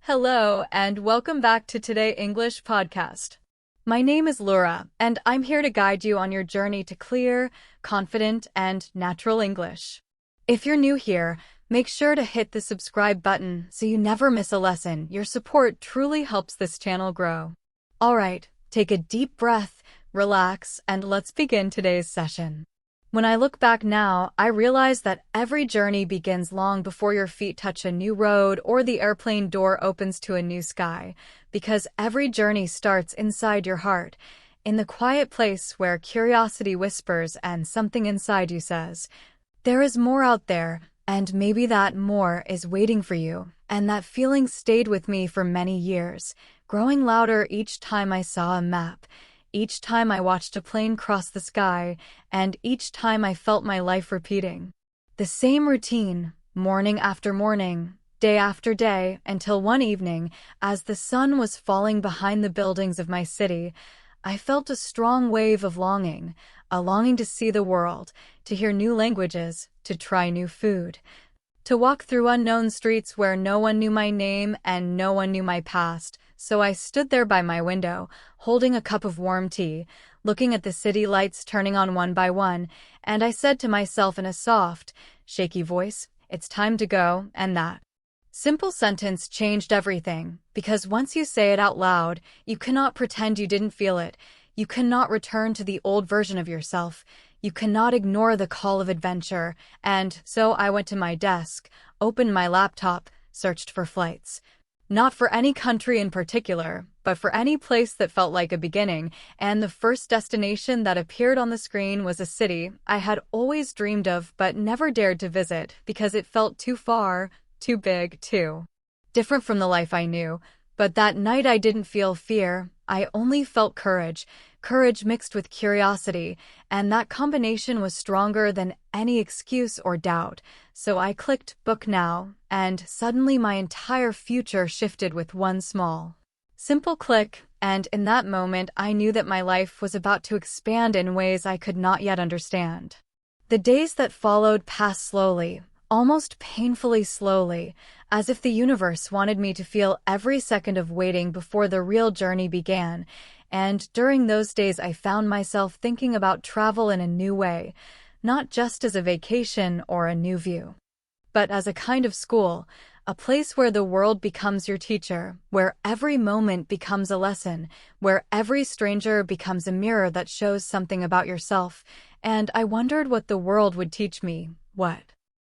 Hello, and welcome back to Today English podcast. My name is Laura, and I'm here to guide you on your journey to clear, confident, and natural English. If you're new here, make sure to hit the subscribe button so you never miss a lesson. Your support truly helps this channel grow. All right, take a deep breath, relax, and let's begin today's session. When I look back now, I realize that every journey begins long before your feet touch a new road or the airplane door opens to a new sky, because every journey starts inside your heart, in the quiet place where curiosity whispers and something inside you says, there is more out there, and maybe that more is waiting for you. And that feeling stayed with me for many years, growing louder each time I saw a map, each time I watched a plane cross the sky, and each time I felt my life repeating. The same routine, morning after morning, day after day, until one evening, as the sun was falling behind the buildings of my city, I felt a strong wave of longing, a longing to see the world, to hear new languages, to try new food, to walk through unknown streets where no one knew my name and no one knew my past. So I stood there by my window, holding a cup of warm tea, looking at the city lights turning on one by one, and I said to myself in a soft, shaky voice, it's time to go, and that simple sentence changed everything, because once you say it out loud, you cannot pretend you didn't feel it. You cannot return to the old version of yourself. You cannot ignore the call of adventure. And so I went to my desk, opened my laptop, searched for flights. Not for any country in particular, but for any place that felt like a beginning, and the first destination that appeared on the screen was a city I had always dreamed of but never dared to visit because it felt too far, too big, too different from the life I knew. But that night I didn't feel fear, I only felt courage, courage mixed with curiosity, and that combination was stronger than any excuse or doubt. So I clicked book now, and suddenly my entire future shifted with one small, simple click, and in that moment I knew that my life was about to expand in ways I could not yet understand. The days that followed passed slowly, almost painfully slowly, as if the universe wanted me to feel every second of waiting before the real journey began. And during those days I found myself thinking about travel in a new way, not just as a vacation or a new view, but as a kind of school, a place where the world becomes your teacher, where every moment becomes a lesson, where every stranger becomes a mirror that shows something about yourself. And I wondered what the world would teach me, what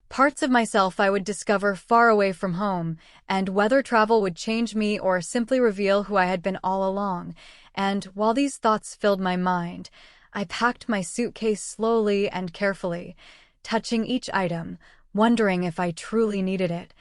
parts of myself I would discover far away from home, and whether travel would change me or simply reveal who I had been all along. And while these thoughts filled my mind, I packed my suitcase slowly and carefully, touching each item, wondering if I truly needed it.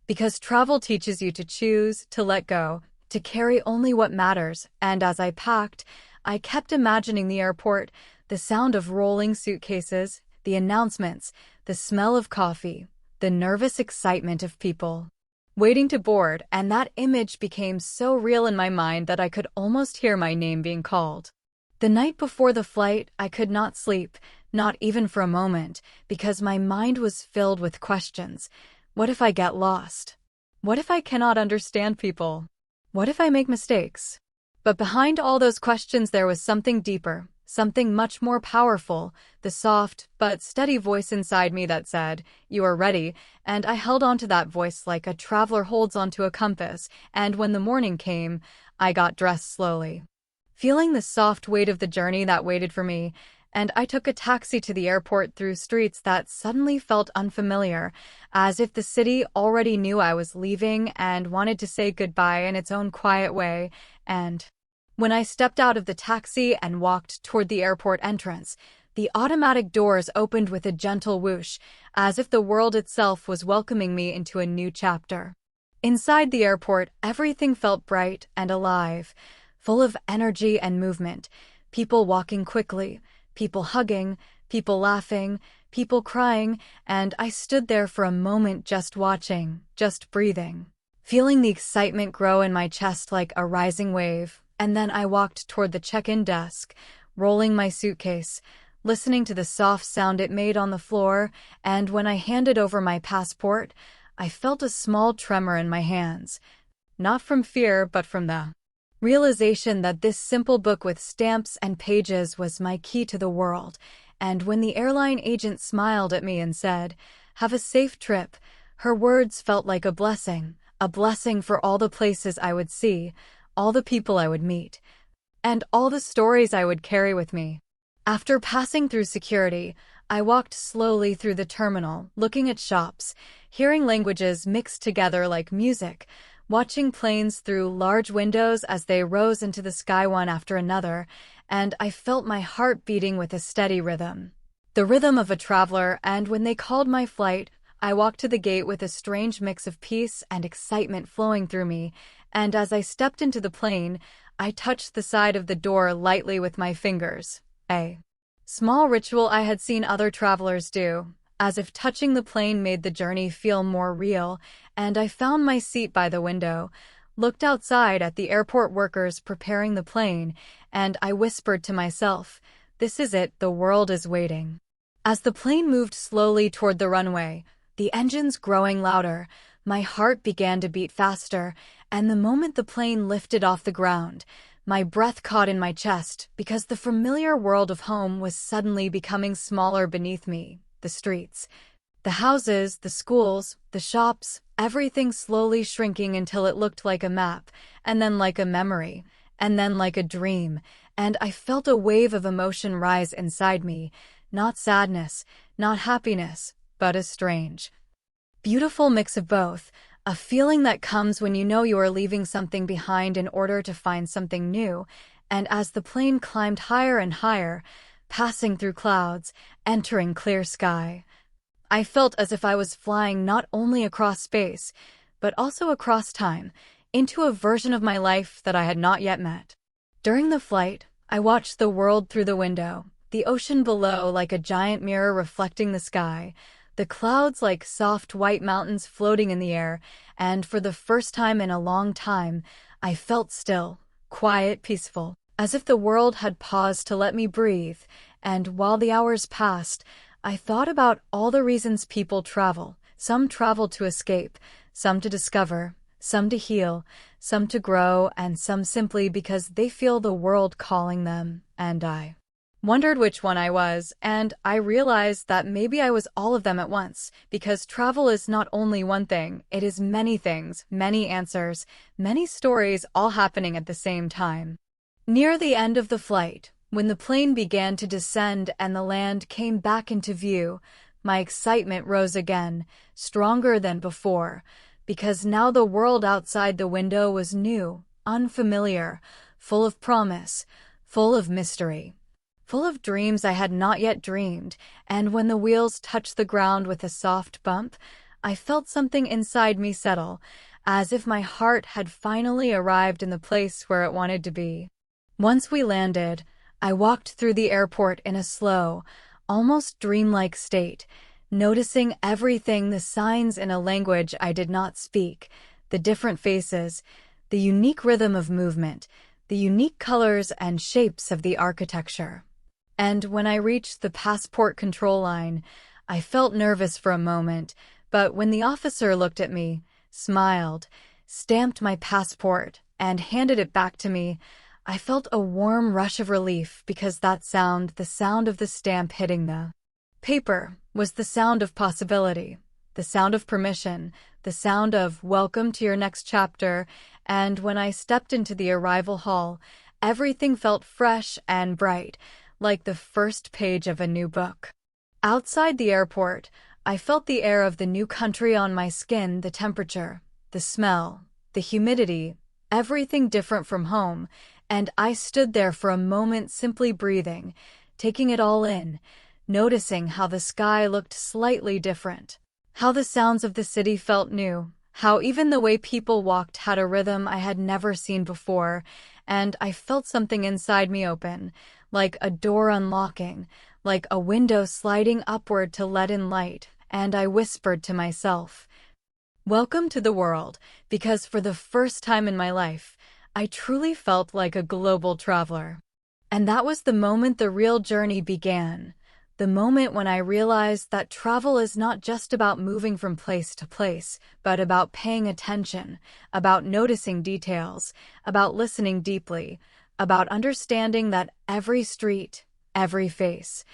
Because travel teaches you to choose, to let go, to carry only what matters. And as I packed, I kept imagining the airport, the sound of rolling suitcases, the announcements, the smell of coffee, the nervous excitement of people waiting to board, and that image became so real in my mind that I could almost hear my name being called. The night before the flight, I could not sleep, not even for a moment, because my mind was filled with questions. What if I get lost? What if I cannot understand people? What if I make mistakes? But behind all those questions there was something deeper, something much more powerful, the soft but steady voice inside me that said, you are ready, and I held on to that voice like a traveler holds onto a compass, and when the morning came, I got dressed slowly, feeling the soft weight of the journey that waited for me, and I took a taxi to the airport through streets that suddenly felt unfamiliar, as if the city already knew I was leaving and wanted to say goodbye in its own quiet way. And when I stepped out of the taxi and walked toward the airport entrance, the automatic doors opened with a gentle whoosh, as if the world itself was welcoming me into a new chapter. Inside the airport, everything felt bright and alive, full of energy and movement, people walking quickly, people hugging, people laughing, people crying, and I stood there for a moment just watching, just breathing, feeling the excitement grow in my chest like a rising wave. And then I walked toward the check-in desk, rolling my suitcase, listening to the soft sound it made on the floor, and when I handed over my passport, I felt a small tremor in my hands. not from fear, but from the realization that this simple book with stamps and pages was my key to the world. And when the airline agent smiled at me and said, "Have a safe trip," her words felt like a blessing for all the places I would see, all the people I would meet, and all the stories I would carry with me. After passing through security, I walked slowly through the terminal, looking at shops, hearing languages mixed together like music, watching planes through large windows as they rose into the sky one after another, and I felt my heart beating with a steady rhythm. The rhythm of a traveler, and when they called my flight, I walked to the gate with a strange mix of peace and excitement flowing through me, and as I stepped into the plane, I touched the side of the door lightly with my fingers. A small ritual I had seen other travelers do, as if touching the plane made the journey feel more real, and I found my seat by the window, looked outside at the airport workers preparing the plane, and I whispered to myself, "This is it, the world is waiting." As the plane moved slowly toward the runway, the engines growing louder, my heart began to beat faster, and the moment the plane lifted off the ground, my breath caught in my chest because the familiar world of home was suddenly becoming smaller beneath me. The streets, the houses, the schools, the shops, everything slowly shrinking until it looked like a map, and then like a memory, and then like a dream, and I felt a wave of emotion rise inside me, not sadness, not happiness, but a strange, beautiful mix of both. A feeling that comes when you know you are leaving something behind in order to find something new, and as the plane climbed higher and higher, passing through clouds, entering clear sky, I felt as if I was flying not only across space, but also across time, into a version of my life that I had not yet met. During the flight, I watched the world through the window, the ocean below like a giant mirror reflecting the sky, the clouds like soft white mountains floating in the air, and for the first time in a long time, I felt still, quiet, peaceful, as if the world had paused to let me breathe, and while the hours passed, I thought about all the reasons people travel. Some travel to escape, some to discover, some to heal, some to grow, and some simply because they feel the world calling them, and I wondered which one I was, and I realized that maybe I was all of them at once, because travel is not only one thing, it is many things, many answers, many stories all happening at the same time. Near the end of the flight, when the plane began to descend and the land came back into view, my excitement rose again, stronger than before, because now the world outside the window was new, unfamiliar, full of promise, full of mystery, full of dreams I had not yet dreamed, and when the wheels touched the ground with a soft bump, I felt something inside me settle, as if my heart had finally arrived in the place where it wanted to be. Once we landed, I walked through the airport in a slow, almost dreamlike state, noticing everything, the signs in a language I did not speak, the different faces, the unique rhythm of movement, the unique colors and shapes of the architecture. And when I reached the passport control line, I felt nervous for a moment, but when the officer looked at me, smiled, stamped my passport, and handed it back to me, I felt a warm rush of relief because that sound, the sound of the stamp hitting the paper, was the sound of possibility, the sound of permission, the sound of welcome to your next chapter, and when I stepped into the arrival hall, everything felt fresh and bright, like the first page of a new book. Outside the airport, I felt the air of the new country on my skin, the temperature, the smell, the humidity, everything different from home, and I stood there for a moment simply breathing, taking it all in, noticing how the sky looked slightly different, how the sounds of the city felt new, how even the way people walked had a rhythm I had never seen before, and I felt something inside me open, like a door unlocking, like a window sliding upward to let in light, and I whispered to myself, "Welcome to the world," because for the first time in my life, I truly felt like a global traveler. And that was the moment the real journey began. the moment when I realized that travel is not just about moving from place to place, but about paying attention, about noticing details, about listening deeply, about understanding that every street, every face,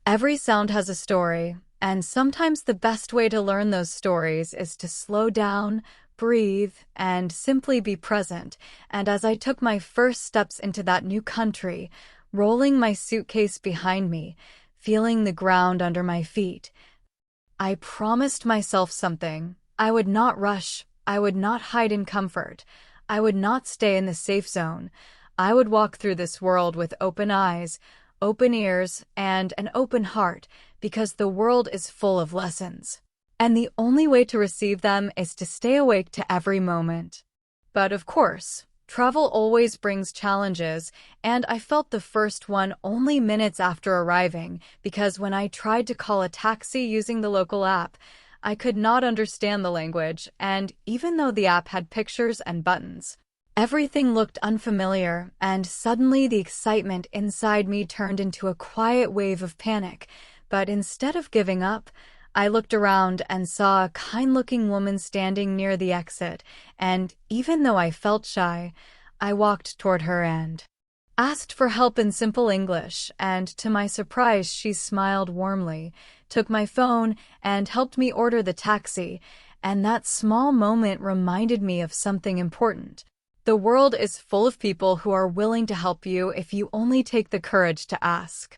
every sound has a story, and sometimes the best way to learn those stories is to slow down, breathe, and simply be present. And as I took my first steps into that new country, rolling my suitcase behind me, feeling the ground under my feet, I promised myself something. I would not rush. I would not hide in comfort. I would not stay in the safe zone. I would walk through this world with open eyes, open ears, and an open heart, because the world is full of lessons. And the only way to receive them is to stay awake to every moment. But of course, travel always brings challenges, and I felt the first one only minutes after arriving, because when I tried to call a taxi using the local app, I could not understand the language, and even though the app had pictures and buttons, everything looked unfamiliar, and suddenly the excitement inside me turned into a quiet wave of panic. But instead of giving up, I looked around and saw a kind-looking woman standing near the exit, and even though I felt shy, I walked toward her and asked for help in simple English, and to my surprise she smiled warmly, took my phone, and helped me order the taxi, and that small moment reminded me of something important. The world is full of people who are willing to help you if you only take the courage to ask.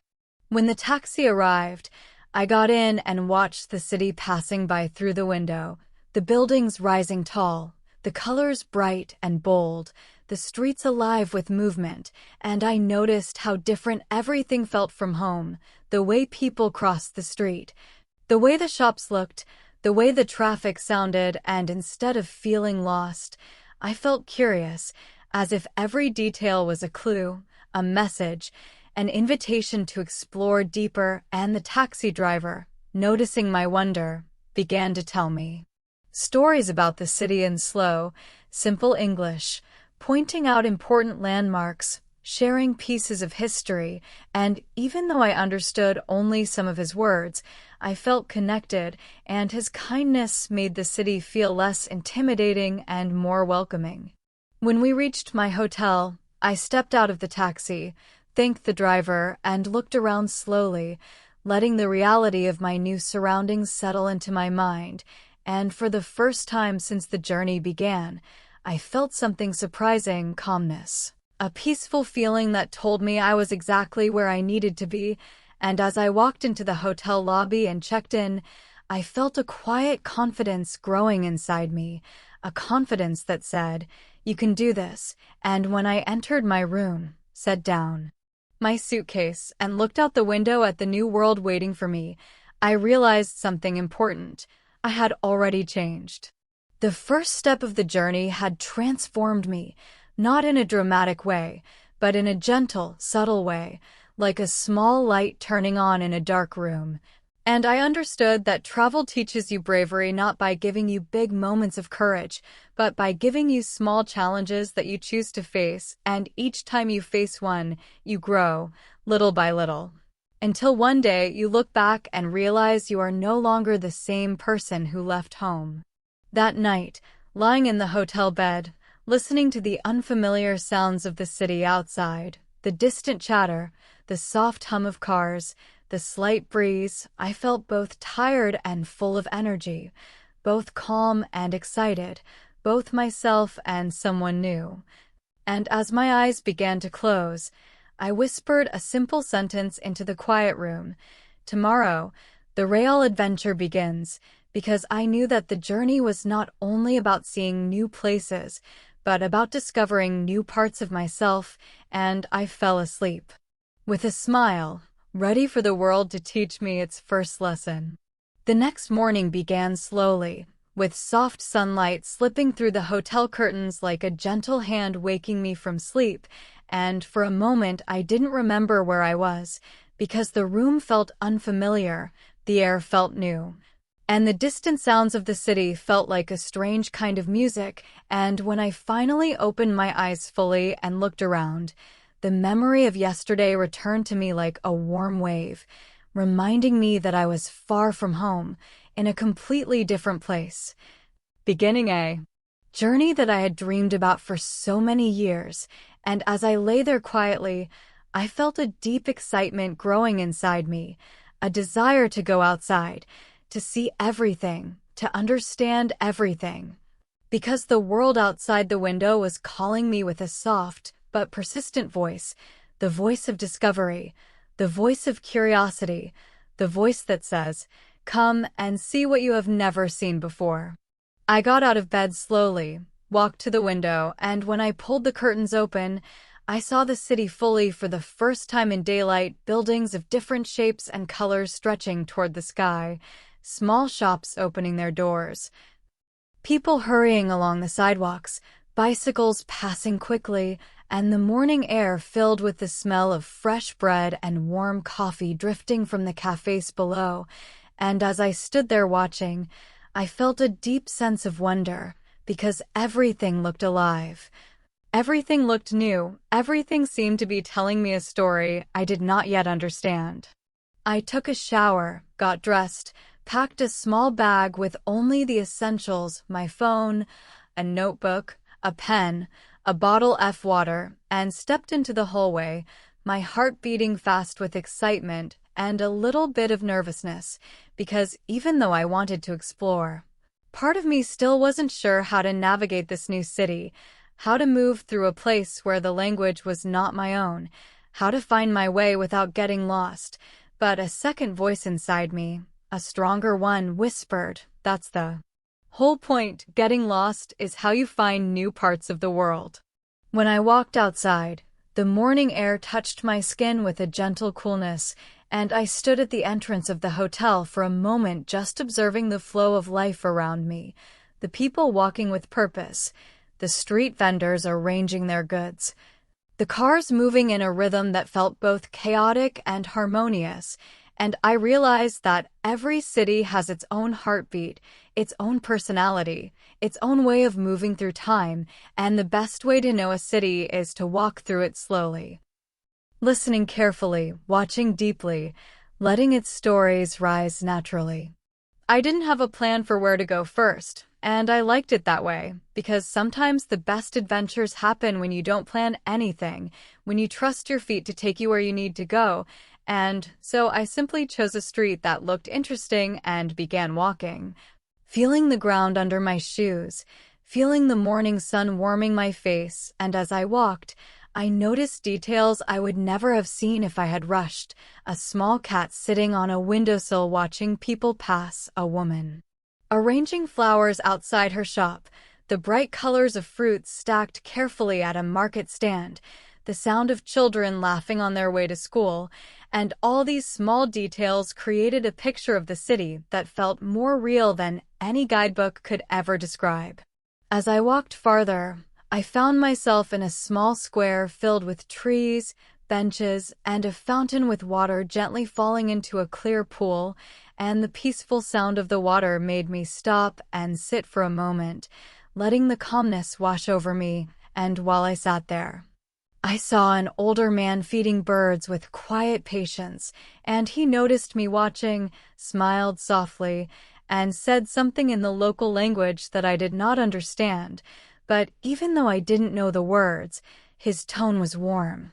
When the taxi arrived, I got in and watched the city passing by through the window, the buildings rising tall, the colors bright and bold, the streets alive with movement, and I noticed how different everything felt from home, the way people crossed the street, the way the shops looked, the way the traffic sounded, and instead of feeling lost, I felt curious, as if every detail was a clue, a message, an invitation to explore deeper, and the taxi driver, noticing my wonder, began to tell me stories about the city in slow, simple English, pointing out important landmarks, sharing pieces of history, and even though I understood only some of his words, I felt connected, and his kindness made the city feel less intimidating and more welcoming. When we reached my hotel, I stepped out of the taxi, thanked the driver, and looked around slowly, letting the reality of my new surroundings settle into my mind, and for the first time since the journey began, I felt something surprising: calmness. A peaceful feeling that told me I was exactly where I needed to be, and as I walked into the hotel lobby and checked in, I felt a quiet confidence growing inside me, a confidence that said, "You can do this," and when I entered my room, sat down my suitcase, and looked out the window at the new world waiting for me, I realized something important. I had already changed. The first step of the journey had transformed me, not in a dramatic way, but in a gentle, subtle way, like a small light turning on in a dark room. And I understood that travel teaches you bravery not by giving you big moments of courage, but by giving you small challenges that you choose to face, and each time you face one, you grow, little by little. Until one day you look back and realize you are no longer the same person who left home. That night, lying in the hotel bed, listening to the unfamiliar sounds of the city outside, the distant chatter, the soft hum of cars, the slight breeze, I felt both tired and full of energy, both calm and excited, both myself and someone new. And as my eyes began to close, I whispered a simple sentence into the quiet room. Tomorrow, the real adventure begins, because I knew that the journey was not only about seeing new places, but about discovering new parts of myself, and I fell asleep with a smile, ready for the world to teach me its first lesson. The next morning began slowly, with soft sunlight slipping through the hotel curtains like a gentle hand waking me from sleep, and for a moment I didn't remember where I was, because the room felt unfamiliar, the air felt new, and the distant sounds of the city felt like a strange kind of music, and when I finally opened my eyes fully and looked around, the memory of yesterday returned to me like a warm wave, reminding me that I was far from home, in a completely different place. Beginning a journey that I had dreamed about for so many years, and as I lay there quietly, I felt a deep excitement growing inside me, a desire to go outside, to see everything, to understand everything. Because the world outside the window was calling me with a soft but persistent voice, the voice of discovery, the voice of curiosity, the voice that says, "Come and see what you have never seen before." I got out of bed slowly, walked to the window, and when I pulled the curtains open, I saw the city fully for the first time in daylight, buildings of different shapes and colors stretching toward the sky, small shops opening their doors, people hurrying along the sidewalks, bicycles passing quickly, and the morning air filled with the smell of fresh bread and warm coffee drifting from the cafes below. And as I stood there watching, I felt a deep sense of wonder, because everything looked alive. Everything looked new, everything seemed to be telling me a story I did not yet understand. I took a shower, got dressed, packed a small bag with only the essentials, my phone, a notebook, a pen, a bottle of water, and stepped into the hallway, my heart beating fast with excitement and a little bit of nervousness, because even though I wanted to explore, part of me still wasn't sure how to navigate this new city, how to move through a place where the language was not my own, how to find my way without getting lost. But a second voice inside me, a stronger one, whispered, "That's the whole point. Getting lost is how you find new parts of the world." When I walked outside, the morning air touched my skin with a gentle coolness, and I stood at the entrance of the hotel for a moment just observing the flow of life around me, the people walking with purpose, the street vendors arranging their goods, the cars moving in a rhythm that felt both chaotic and harmonious, and I realized that every city has its own heartbeat, its own personality, its own way of moving through time, and the best way to know a city is to walk through it slowly, listening carefully, watching deeply, letting its stories rise naturally. I didn't have a plan for where to go first, and I liked it that way, because sometimes the best adventures happen when you don't plan anything, when you trust your feet to take you where you need to go, and so I simply chose a street that looked interesting and began walking, feeling the ground under my shoes, feeling the morning sun warming my face, and as I walked, I noticed details I would never have seen if I had rushed, a small cat sitting on a windowsill watching people pass, a woman arranging flowers outside her shop, the bright colors of fruits stacked carefully at a market stand, the sound of children laughing on their way to school, and all these small details created a picture of the city that felt more real than any guidebook could ever describe. As I walked farther, I found myself in a small square filled with trees, benches, and a fountain with water gently falling into a clear pool, and the peaceful sound of the water made me stop and sit for a moment, letting the calmness wash over me, and while I sat there, I saw an older man feeding birds with quiet patience, and he noticed me watching, smiled softly, and said something in the local language that I did not understand, but even though I didn't know the words, his tone was warm,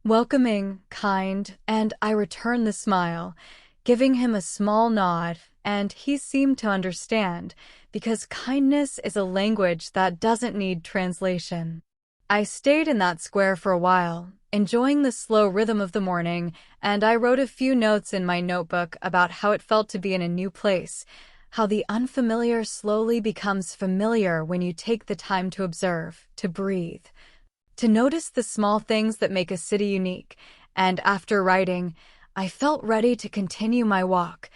welcoming, kind, and I returned the smile, giving him a small nod, and he seemed to understand, because kindness is a language that doesn't need translation. I stayed in that square for a while, enjoying the slow rhythm of the morning, and I wrote a few notes in my notebook about how it felt to be in a new place, how the unfamiliar slowly becomes familiar when you take the time to observe, to breathe, to notice the small things that make a city unique, and after writing, I felt ready to continue my walk,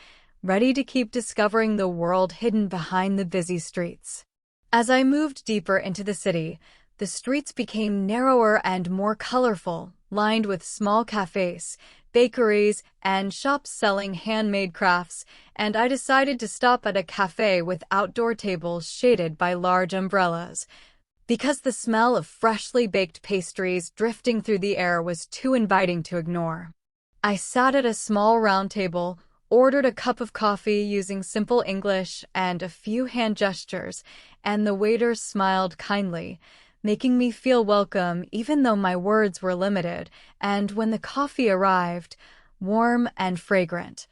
ready to keep discovering the world hidden behind the busy streets. As I moved deeper into the city, the streets became narrower and more colorful, lined with small cafes, bakeries, and shops selling handmade crafts, and I decided to stop at a cafe with outdoor tables shaded by large umbrellas, because the smell of freshly baked pastries drifting through the air was too inviting to ignore. I sat at a small round table, ordered a cup of coffee using simple English and a few hand gestures, and the waiter smiled kindly, making me feel welcome even though my words were limited. And when the coffee arrived, warm and fragrant,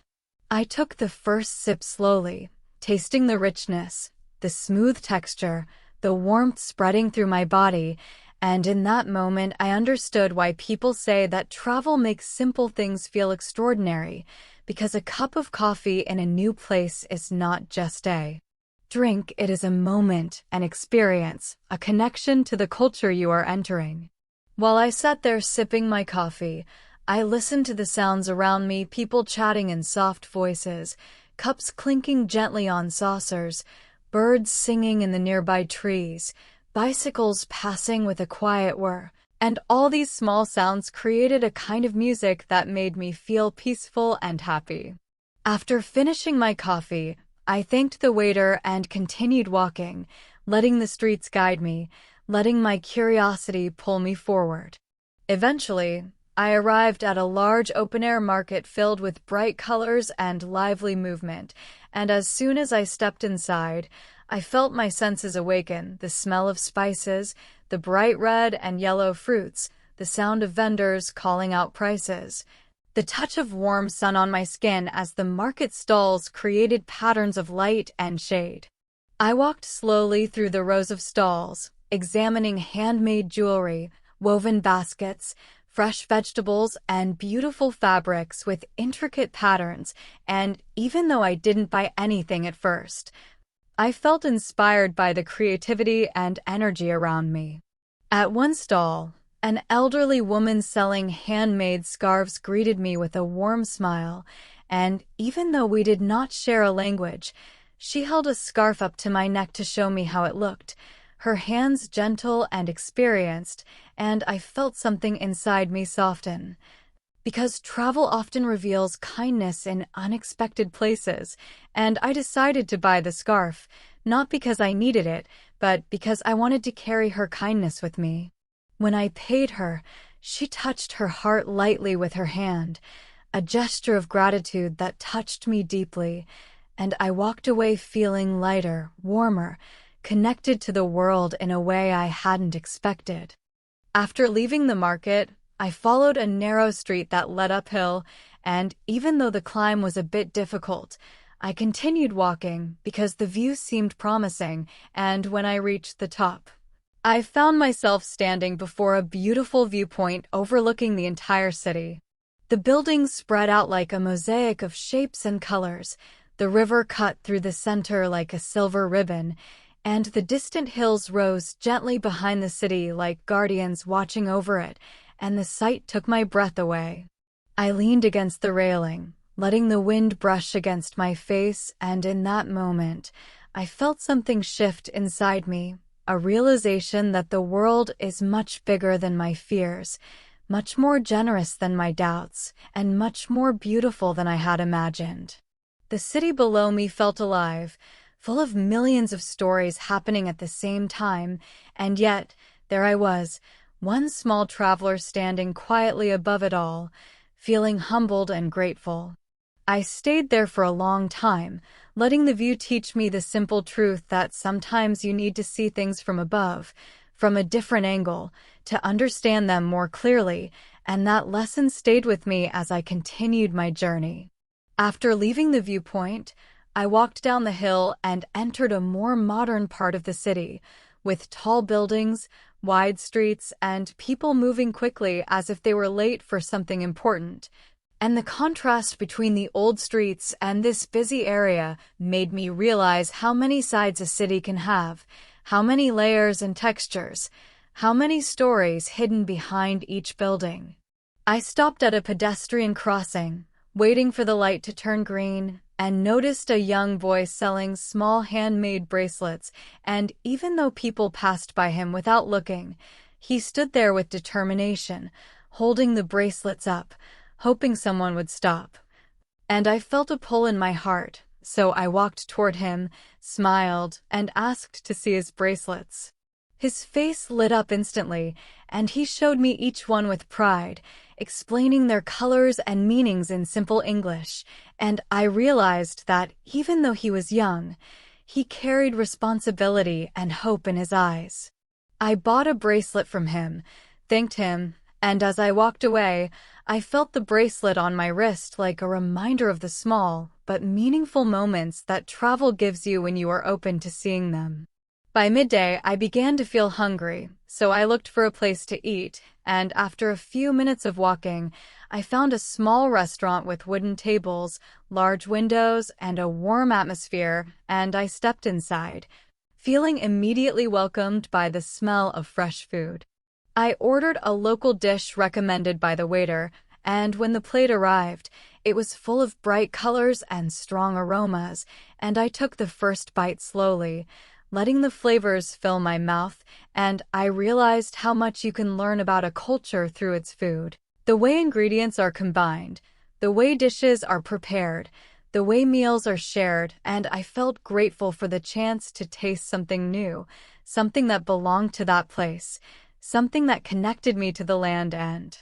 I took the first sip slowly, tasting the richness, the smooth texture, the warmth spreading through my body, and in that moment I understood why people say that travel makes simple things feel extraordinary, because a cup of coffee in a new place is not just a drink, it is a moment, an experience, a connection to the culture you are entering. While I sat there sipping my coffee, I listened to the sounds around me, people chatting in soft voices, cups clinking gently on saucers, birds singing in the nearby trees, bicycles passing with a quiet whir, and all these small sounds created a kind of music that made me feel peaceful and happy. After finishing my coffee, I thanked the waiter and continued walking, letting the streets guide me, letting my curiosity pull me forward. Eventually, I arrived at a large open-air market filled with bright colors and lively movement, and as soon as I stepped inside, I felt my senses awaken, the smell of spices, the bright red and yellow fruits, the sound of vendors calling out prices, the touch of warm sun on my skin as the market stalls created patterns of light and shade. I walked slowly through the rows of stalls, examining handmade jewelry, woven baskets, fresh vegetables, and beautiful fabrics with intricate patterns, and even though I didn't buy anything at first, I felt inspired by the creativity and energy around me. At one stall, an elderly woman selling handmade scarves greeted me with a warm smile, and even though we did not share a language, she held a scarf up to my neck to show me how it looked, her hands gentle and experienced, and I felt something inside me soften. Because travel often reveals kindness in unexpected places, and I decided to buy the scarf, not because I needed it, but because I wanted to carry her kindness with me. When I paid her, she touched her heart lightly with her hand, a gesture of gratitude that touched me deeply, and I walked away feeling lighter, warmer, connected to the world in a way I hadn't expected. After leaving the market, I followed a narrow street that led uphill, and even though the climb was a bit difficult, I continued walking because the view seemed promising, and when I reached the top, I found myself standing before a beautiful viewpoint overlooking the entire city. The buildings spread out like a mosaic of shapes and colors, the river cut through the center like a silver ribbon, and the distant hills rose gently behind the city like guardians watching over it, and the sight took my breath away. I leaned against the railing, letting the wind brush against my face, and in that moment, I felt something shift inside me, a realization that the world is much bigger than my fears, much more generous than my doubts, and much more beautiful than I had imagined. The city below me felt alive, full of millions of stories happening at the same time, and yet, there I was, one small traveler standing quietly above it all, feeling humbled and grateful. I stayed there for a long time, letting the view teach me the simple truth that sometimes you need to see things from above, from a different angle, to understand them more clearly, and that lesson stayed with me as I continued my journey. After leaving the viewpoint, I walked down the hill and entered a more modern part of the city, with tall buildings, wide streets, and people moving quickly as if they were late for something important. And the contrast between the old streets and this busy area made me realize how many sides a city can have, how many layers and textures, how many stories hidden behind each building. I stopped at a pedestrian crossing, waiting for the light to turn green, and noticed a young boy selling small handmade bracelets, and even though people passed by him without looking, he stood there with determination, holding the bracelets up, hoping someone would stop. And I felt a pull in my heart, so I walked toward him, smiled, and asked to see his bracelets. His face lit up instantly, and he showed me each one with pride, explaining their colors and meanings in simple English, and I realized that even though he was young, he carried responsibility and hope in his eyes. I bought a bracelet from him, thanked him, and as I walked away, I felt the bracelet on my wrist like a reminder of the small but meaningful moments that travel gives you when you are open to seeing them. By midday, I began to feel hungry, so I looked for a place to eat, and after a few minutes of walking, I found a small restaurant with wooden tables, large windows, and a warm atmosphere, and I stepped inside, feeling immediately welcomed by the smell of fresh food. I ordered a local dish recommended by the waiter, and when the plate arrived, it was full of bright colors and strong aromas, and I took the first bite slowly, letting the flavors fill my mouth, and I realized how much you can learn about a culture through its food. The way ingredients are combined, the way dishes are prepared, the way meals are shared, and I felt grateful for the chance to taste something new, something that belonged to that place, something that connected me to the land and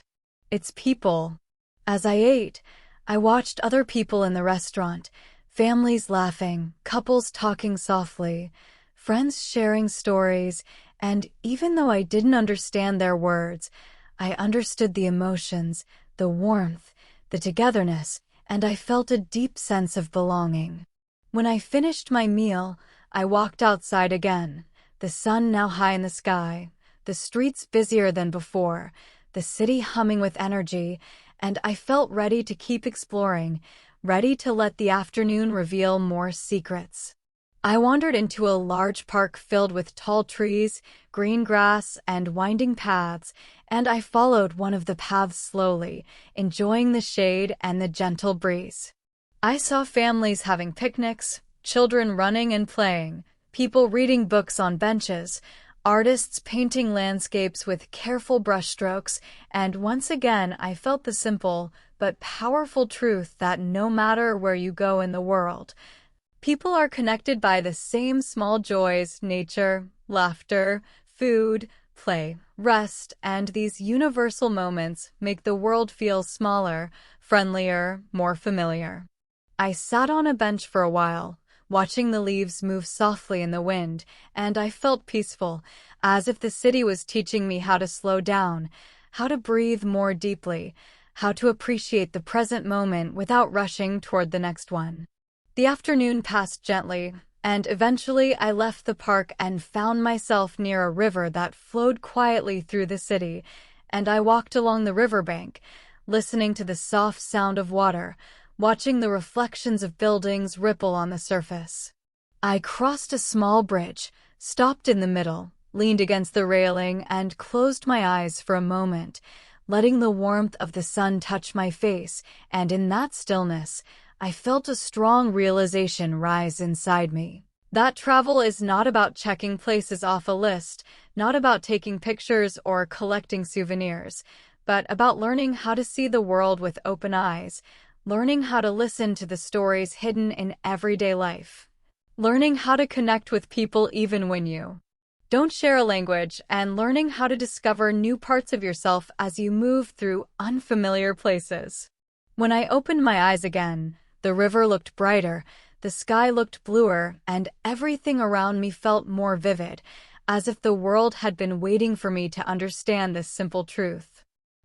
its people. As I ate, I watched other people in the restaurant, families laughing, couples talking softly, friends sharing stories, and even though I didn't understand their words, I understood the emotions, the warmth, the togetherness, and I felt a deep sense of belonging. When I finished my meal, I walked outside again, the sun now high in the sky, the streets busier than before, the city humming with energy, and I felt ready to keep exploring, ready to let the afternoon reveal more secrets. I wandered into a large park filled with tall trees, green grass, and winding paths, and I followed one of the paths slowly, enjoying the shade and the gentle breeze. I saw families having picnics, children running and playing, people reading books on benches, artists painting landscapes with careful brushstrokes, and once again I felt the simple but powerful truth that no matter where you go in the world, people are connected by the same small joys: nature, laughter, food, play, rest, and these universal moments make the world feel smaller, friendlier, more familiar. I sat on a bench for a while, watching the leaves move softly in the wind, and I felt peaceful, as if the city was teaching me how to slow down, how to breathe more deeply, how to appreciate the present moment without rushing toward the next one. The afternoon passed gently, and eventually I left the park and found myself near a river that flowed quietly through the city, and I walked along the riverbank, listening to the soft sound of water, watching the reflections of buildings ripple on the surface. I crossed a small bridge, stopped in the middle, leaned against the railing, and closed my eyes for a moment, letting the warmth of the sun touch my face, and in that stillness, I felt a strong realization rise inside me. That travel is not about checking places off a list, not about taking pictures or collecting souvenirs, but about learning how to see the world with open eyes, learning how to listen to the stories hidden in everyday life, learning how to connect with people even when you don't share a language, and learning how to discover new parts of yourself as you move through unfamiliar places. When I opened my eyes again, the river looked brighter, the sky looked bluer, and everything around me felt more vivid, as if the world had been waiting for me to understand this simple truth.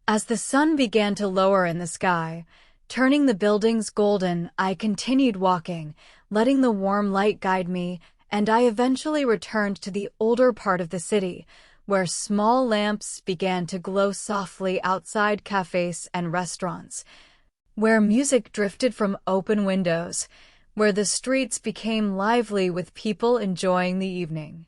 As the sun began to lower in the sky, turning the buildings golden, I continued walking, letting the warm light guide me, and I eventually returned to the older part of the city, where small lamps began to glow softly outside cafes and restaurants, where music drifted from open windows, where the streets became lively with people enjoying the evening.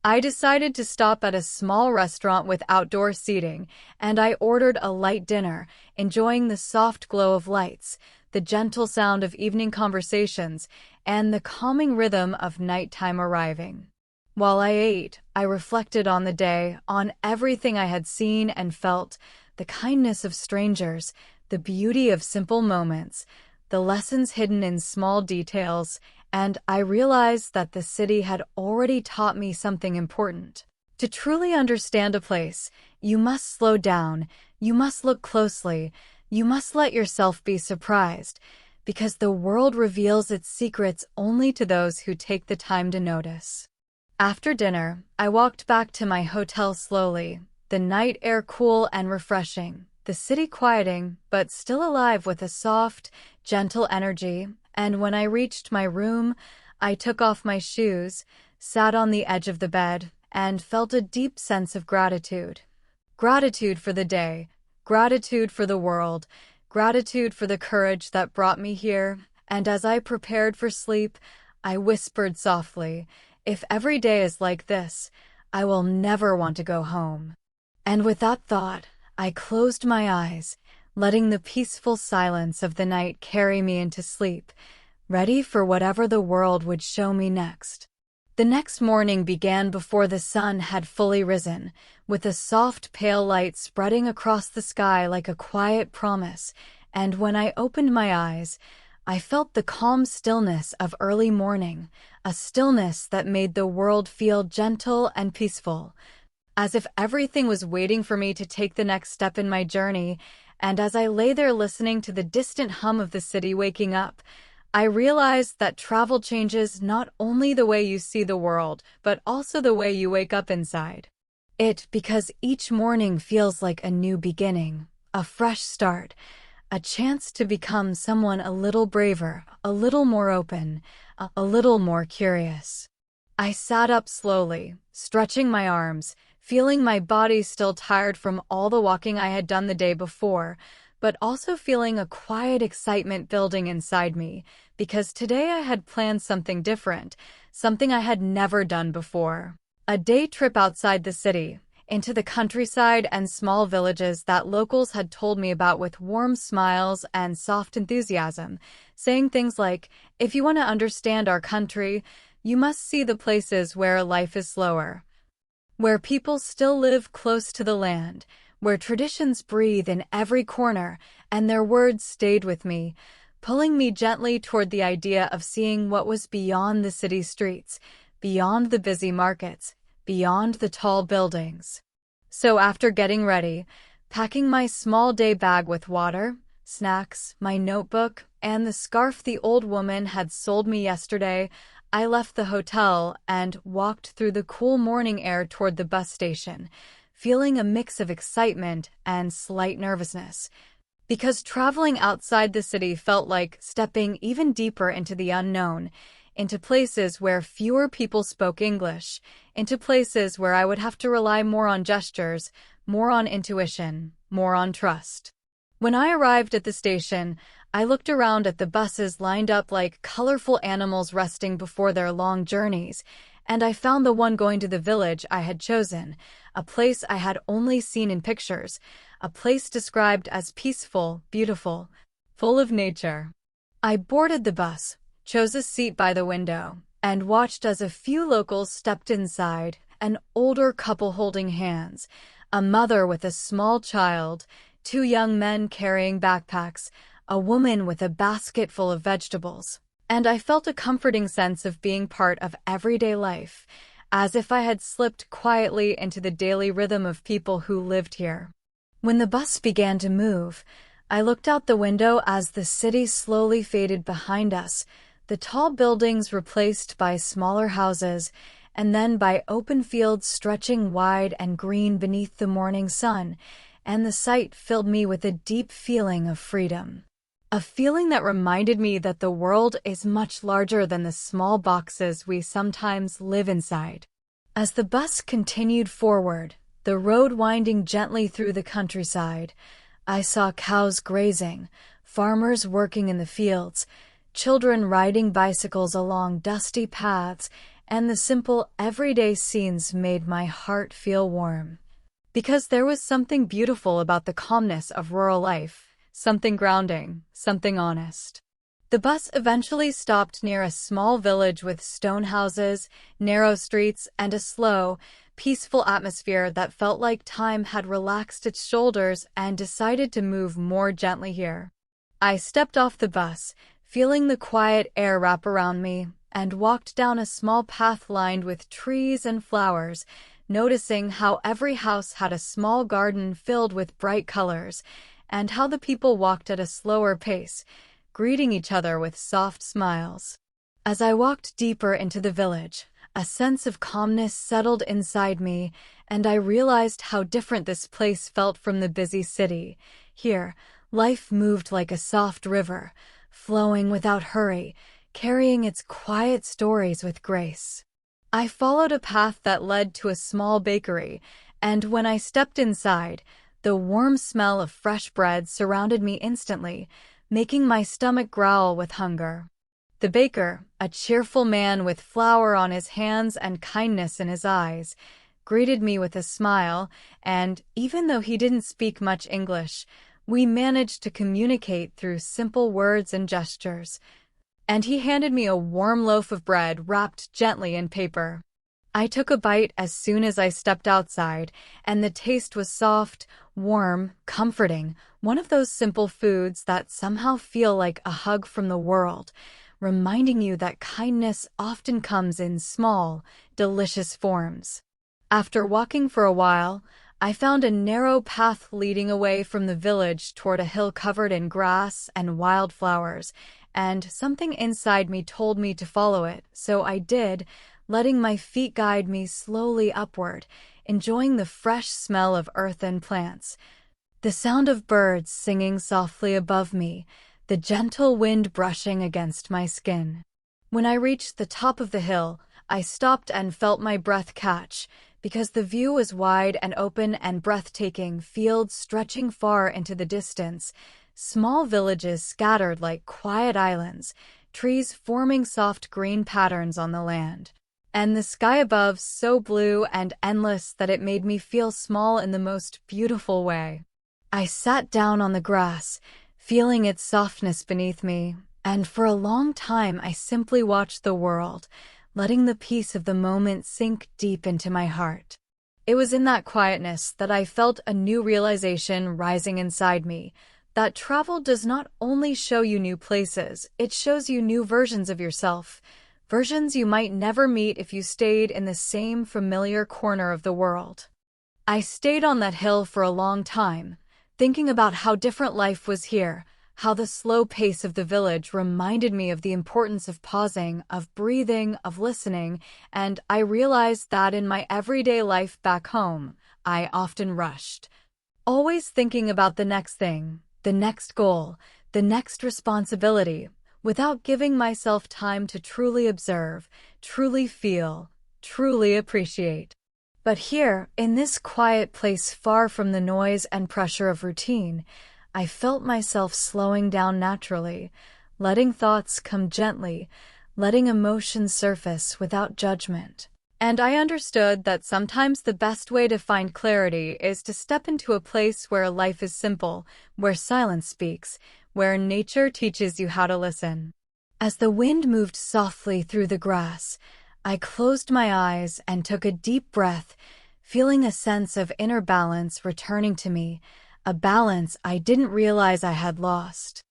I decided to stop at a small restaurant with outdoor seating, and I ordered a light dinner, enjoying the soft glow of lights, the gentle sound of evening conversations, and the calming rhythm of nighttime arriving. While I ate, I reflected on the day, on everything I had seen and felt, the kindness of strangers, the beauty of simple moments, the lessons hidden in small details, and I realized that the city had already taught me something important. To truly understand a place, you must slow down, you must look closely, you must let yourself be surprised, because the world reveals its secrets only to those who take the time to notice. After dinner, I walked back to my hotel slowly, the night air cool and refreshing, the city quieting but still alive with a soft, gentle energy, and when I reached my room, I took off my shoes, sat on the edge of the bed, and felt a deep sense of gratitude. Gratitude for the day, gratitude for the world, gratitude for the courage that brought me here, and as I prepared for sleep, I whispered softly, "If every day is like this, I will never want to go home." And with that thought, I closed my eyes, letting the peaceful silence of the night carry me into sleep, ready for whatever the world would show me next. The next morning began before the sun had fully risen, with a soft pale light spreading across the sky like a quiet promise, and when I opened my eyes, I felt the calm stillness of early morning, a stillness that made the world feel gentle and peaceful, as if everything was waiting for me to take the next step in my journey. And as I lay there listening to the distant hum of the city waking up, I realized that travel changes not only the way you see the world, but also the way you wake up inside it, because each morning feels like a new beginning, a fresh start, a chance to become someone a little braver, a little more open, a little more curious. I sat up slowly, stretching my arms, feeling my body still tired from all the walking I had done the day before, but also feeling a quiet excitement building inside me, because today I had planned something different, something I had never done before. A day trip outside the city, into the countryside and small villages that locals had told me about with warm smiles and soft enthusiasm, saying things like, "If you want to understand our country, you must see the places where life is slower, where people still live close to the land, where traditions breathe in every corner," and their words stayed with me, pulling me gently toward the idea of seeing what was beyond the city streets, beyond the busy markets, beyond the tall buildings. So after getting ready, packing my small day bag with water, snacks, my notebook, and the scarf the old woman had sold me yesterday, I left the hotel and walked through the cool morning air toward the bus station, feeling a mix of excitement and slight nervousness, because traveling outside the city felt like stepping even deeper into the unknown, into places where fewer people spoke English, into places where I would have to rely more on gestures, more on intuition, more on trust. When I arrived at the station, I looked around at the buses lined up like colorful animals resting before their long journeys, and I found the one going to the village I had chosen, a place I had only seen in pictures, a place described as peaceful, beautiful, full of nature. I boarded the bus, chose a seat by the window, and watched as a few locals stepped inside, an older couple holding hands, a mother with a small child, two young men carrying backpacks, a woman with a basket full of vegetables, and I felt a comforting sense of being part of everyday life, as if I had slipped quietly into the daily rhythm of people who lived here. When the bus began to move, I looked out the window as the city slowly faded behind us, the tall buildings replaced by smaller houses, and then by open fields stretching wide and green beneath the morning sun, and the sight filled me with a deep feeling of freedom. A feeling that reminded me that the world is much larger than the small boxes we sometimes live inside. As the bus continued forward, the road winding gently through the countryside, I saw cows grazing, farmers working in the fields, children riding bicycles along dusty paths, and the simple, everyday scenes made my heart feel warm. Because there was something beautiful about the calmness of rural life, something grounding, something honest. The bus eventually stopped near a small village with stone houses, narrow streets, and a slow, peaceful atmosphere that felt like time had relaxed its shoulders and decided to move more gently here. I stepped off the bus, feeling the quiet air wrap around me, and walked down a small path lined with trees and flowers, noticing how every house had a small garden filled with bright colors, and how the people walked at a slower pace, greeting each other with soft smiles. As I walked deeper into the village, a sense of calmness settled inside me, and I realized how different this place felt from the busy city. Here, life moved like a soft river, flowing without hurry, carrying its quiet stories with grace. I followed a path that led to a small bakery, and when I stepped inside, the warm smell of fresh bread surrounded me instantly, making my stomach growl with hunger. The baker, a cheerful man with flour on his hands and kindness in his eyes, greeted me with a smile, and even though he didn't speak much English, we managed to communicate through simple words and gestures. And he handed me a warm loaf of bread wrapped gently in paper. I took a bite as soon as I stepped outside, and the taste was soft, warm, comforting, one of those simple foods that somehow feel like a hug from the world, reminding you that kindness often comes in small, delicious forms. After walking for a while, I found a narrow path leading away from the village toward a hill covered in grass and wildflowers, and something inside me told me to follow it, so I did, letting my feet guide me slowly upward, enjoying the fresh smell of earth and plants, the sound of birds singing softly above me, the gentle wind brushing against my skin. When I reached the top of the hill, I stopped and felt my breath catch, because the view was wide and open and breathtaking, fields stretching far into the distance, small villages scattered like quiet islands, trees forming soft green patterns on the land, and the sky above so blue and endless that it made me feel small in the most beautiful way. I sat down on the grass, feeling its softness beneath me, and for a long time I simply watched the world, letting the peace of the moment sink deep into my heart. It was in that quietness that I felt a new realization rising inside me, that travel does not only show you new places, it shows you new versions of yourself, versions you might never meet if you stayed in the same familiar corner of the world. I stayed on that hill for a long time, thinking about how different life was here, how the slow pace of the village reminded me of the importance of pausing, of breathing, of listening, and I realized that in my everyday life back home, I often rushed, always thinking about the next thing, the next goal, the next responsibility, without giving myself time to truly observe, truly feel, truly appreciate. But here, in this quiet place far from the noise and pressure of routine, I felt myself slowing down naturally, letting thoughts come gently, letting emotions surface without judgment. And I understood that sometimes the best way to find clarity is to step into a place where life is simple, where silence speaks, where nature teaches you how to listen. As the wind moved softly through the grass, I closed my eyes and took a deep breath, feeling a sense of inner balance returning to me, a balance I didn't realize I had lost.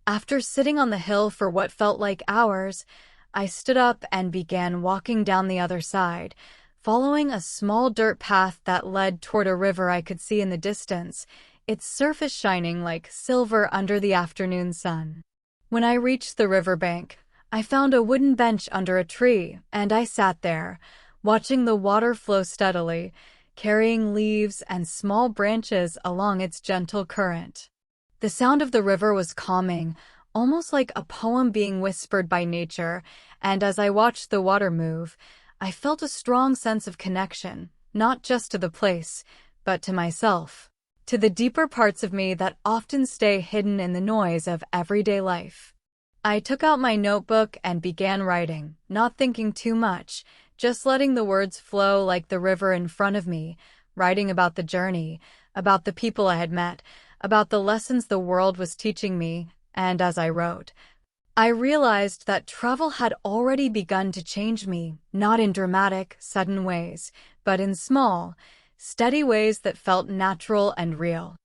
After sitting on the hill for what felt like hours, I stood up and began walking down the other side, following a small dirt path that led toward a river I could see in the distance, its surface shining like silver under the afternoon sun. When I reached the riverbank, I found a wooden bench under a tree, and I sat there, watching the water flow steadily, carrying leaves and small branches along its gentle current. The sound of the river was calming, almost like a poem being whispered by nature, and as I watched the water move, I felt a strong sense of connection, not just to the place, but to myself, to the deeper parts of me that often stay hidden in the noise of everyday life. I took out my notebook and began writing, not thinking too much, just letting the words flow like the river in front of me, writing about the journey, about the people I had met, about the lessons the world was teaching me, and as I wrote, I realized that travel had already begun to change me, not in dramatic, sudden ways, but in small, steady ways that felt natural and real.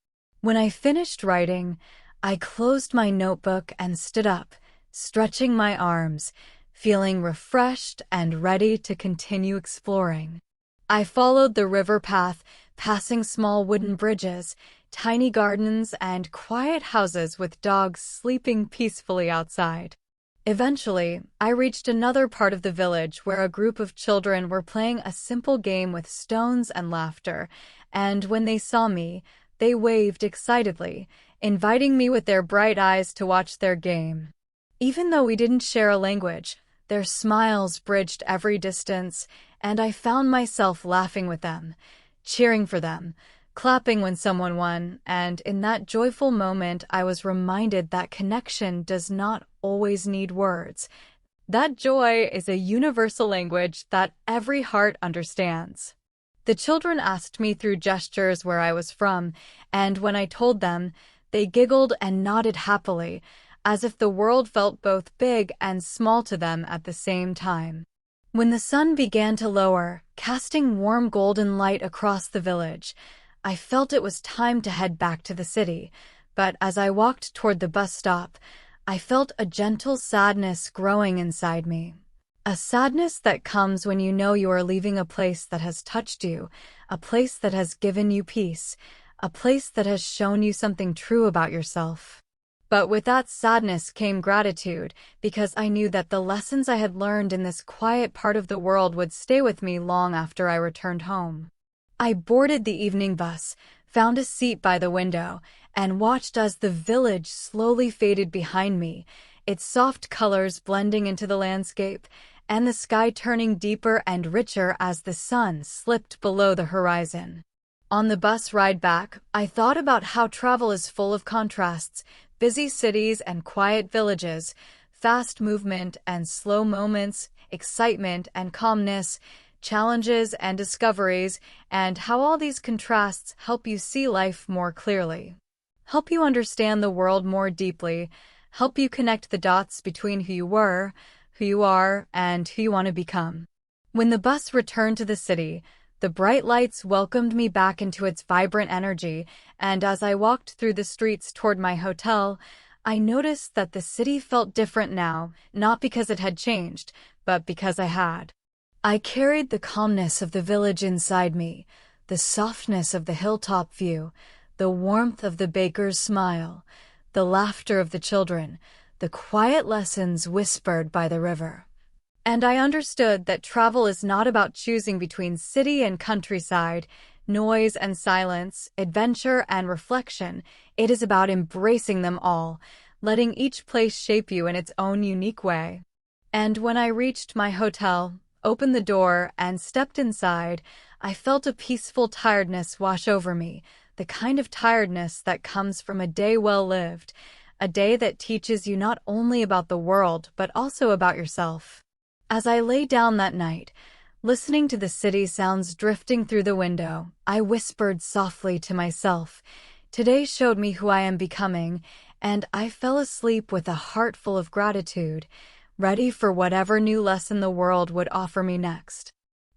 When I finished writing, I closed my notebook and stood up, stretching my arms, feeling refreshed and ready to continue exploring. I followed the river path, passing small wooden bridges, tiny gardens, and quiet houses with dogs sleeping peacefully outside. Eventually, I reached another part of the village where a group of children were playing a simple game with stones and laughter, and when they saw me, they waved excitedly, inviting me with their bright eyes to watch their game. Even though we didn't share a language, their smiles bridged every distance, and I found myself laughing with them, cheering for them, clapping when someone won, and in that joyful moment I was reminded that connection does not always need words. That joy is a universal language that every heart understands. The children asked me through gestures where I was from, and when I told them, they giggled and nodded happily, as if the world felt both big and small to them at the same time. When the sun began to lower, casting warm golden light across the village, I felt it was time to head back to the city, but as I walked toward the bus stop, I felt a gentle sadness growing inside me. A sadness that comes when you know you are leaving a place that has touched you, a place that has given you peace, a place that has shown you something true about yourself. But with that sadness came gratitude, because I knew that the lessons I had learned in this quiet part of the world would stay with me long after I returned home. I boarded the evening bus, found a seat by the window, and watched as the village slowly faded behind me, its soft colors blending into the landscape, and the sky turning deeper and richer as the sun slipped below the horizon. On the bus ride back, I thought about how travel is full of contrasts, busy cities and quiet villages, fast movement and slow moments, excitement and calmness, challenges and discoveries, and how all these contrasts help you see life more clearly, help you understand the world more deeply, help you connect the dots between who you were, who you are, and who you want to become. When the bus returned to the city, the bright lights welcomed me back into its vibrant energy, and as I walked through the streets toward my hotel, I noticed that the city felt different now, not because it had changed, but because I had. I carried the calmness of the village inside me, the softness of the hilltop view, the warmth of the baker's smile, the laughter of the children, the quiet lessons whispered by the river. And I understood that travel is not about choosing between city and countryside, noise and silence, adventure and reflection. It is about embracing them all, letting each place shape you in its own unique way. And when I reached my hotel, opened the door, and stepped inside, I felt a peaceful tiredness wash over me, the kind of tiredness that comes from a day well lived, a day that teaches you not only about the world but also about yourself. As I lay down that night, listening to the city sounds drifting through the window, I whispered softly to myself, "Today showed me who I am becoming," and I fell asleep with a heart full of gratitude, ready for whatever new lesson the world would offer me next.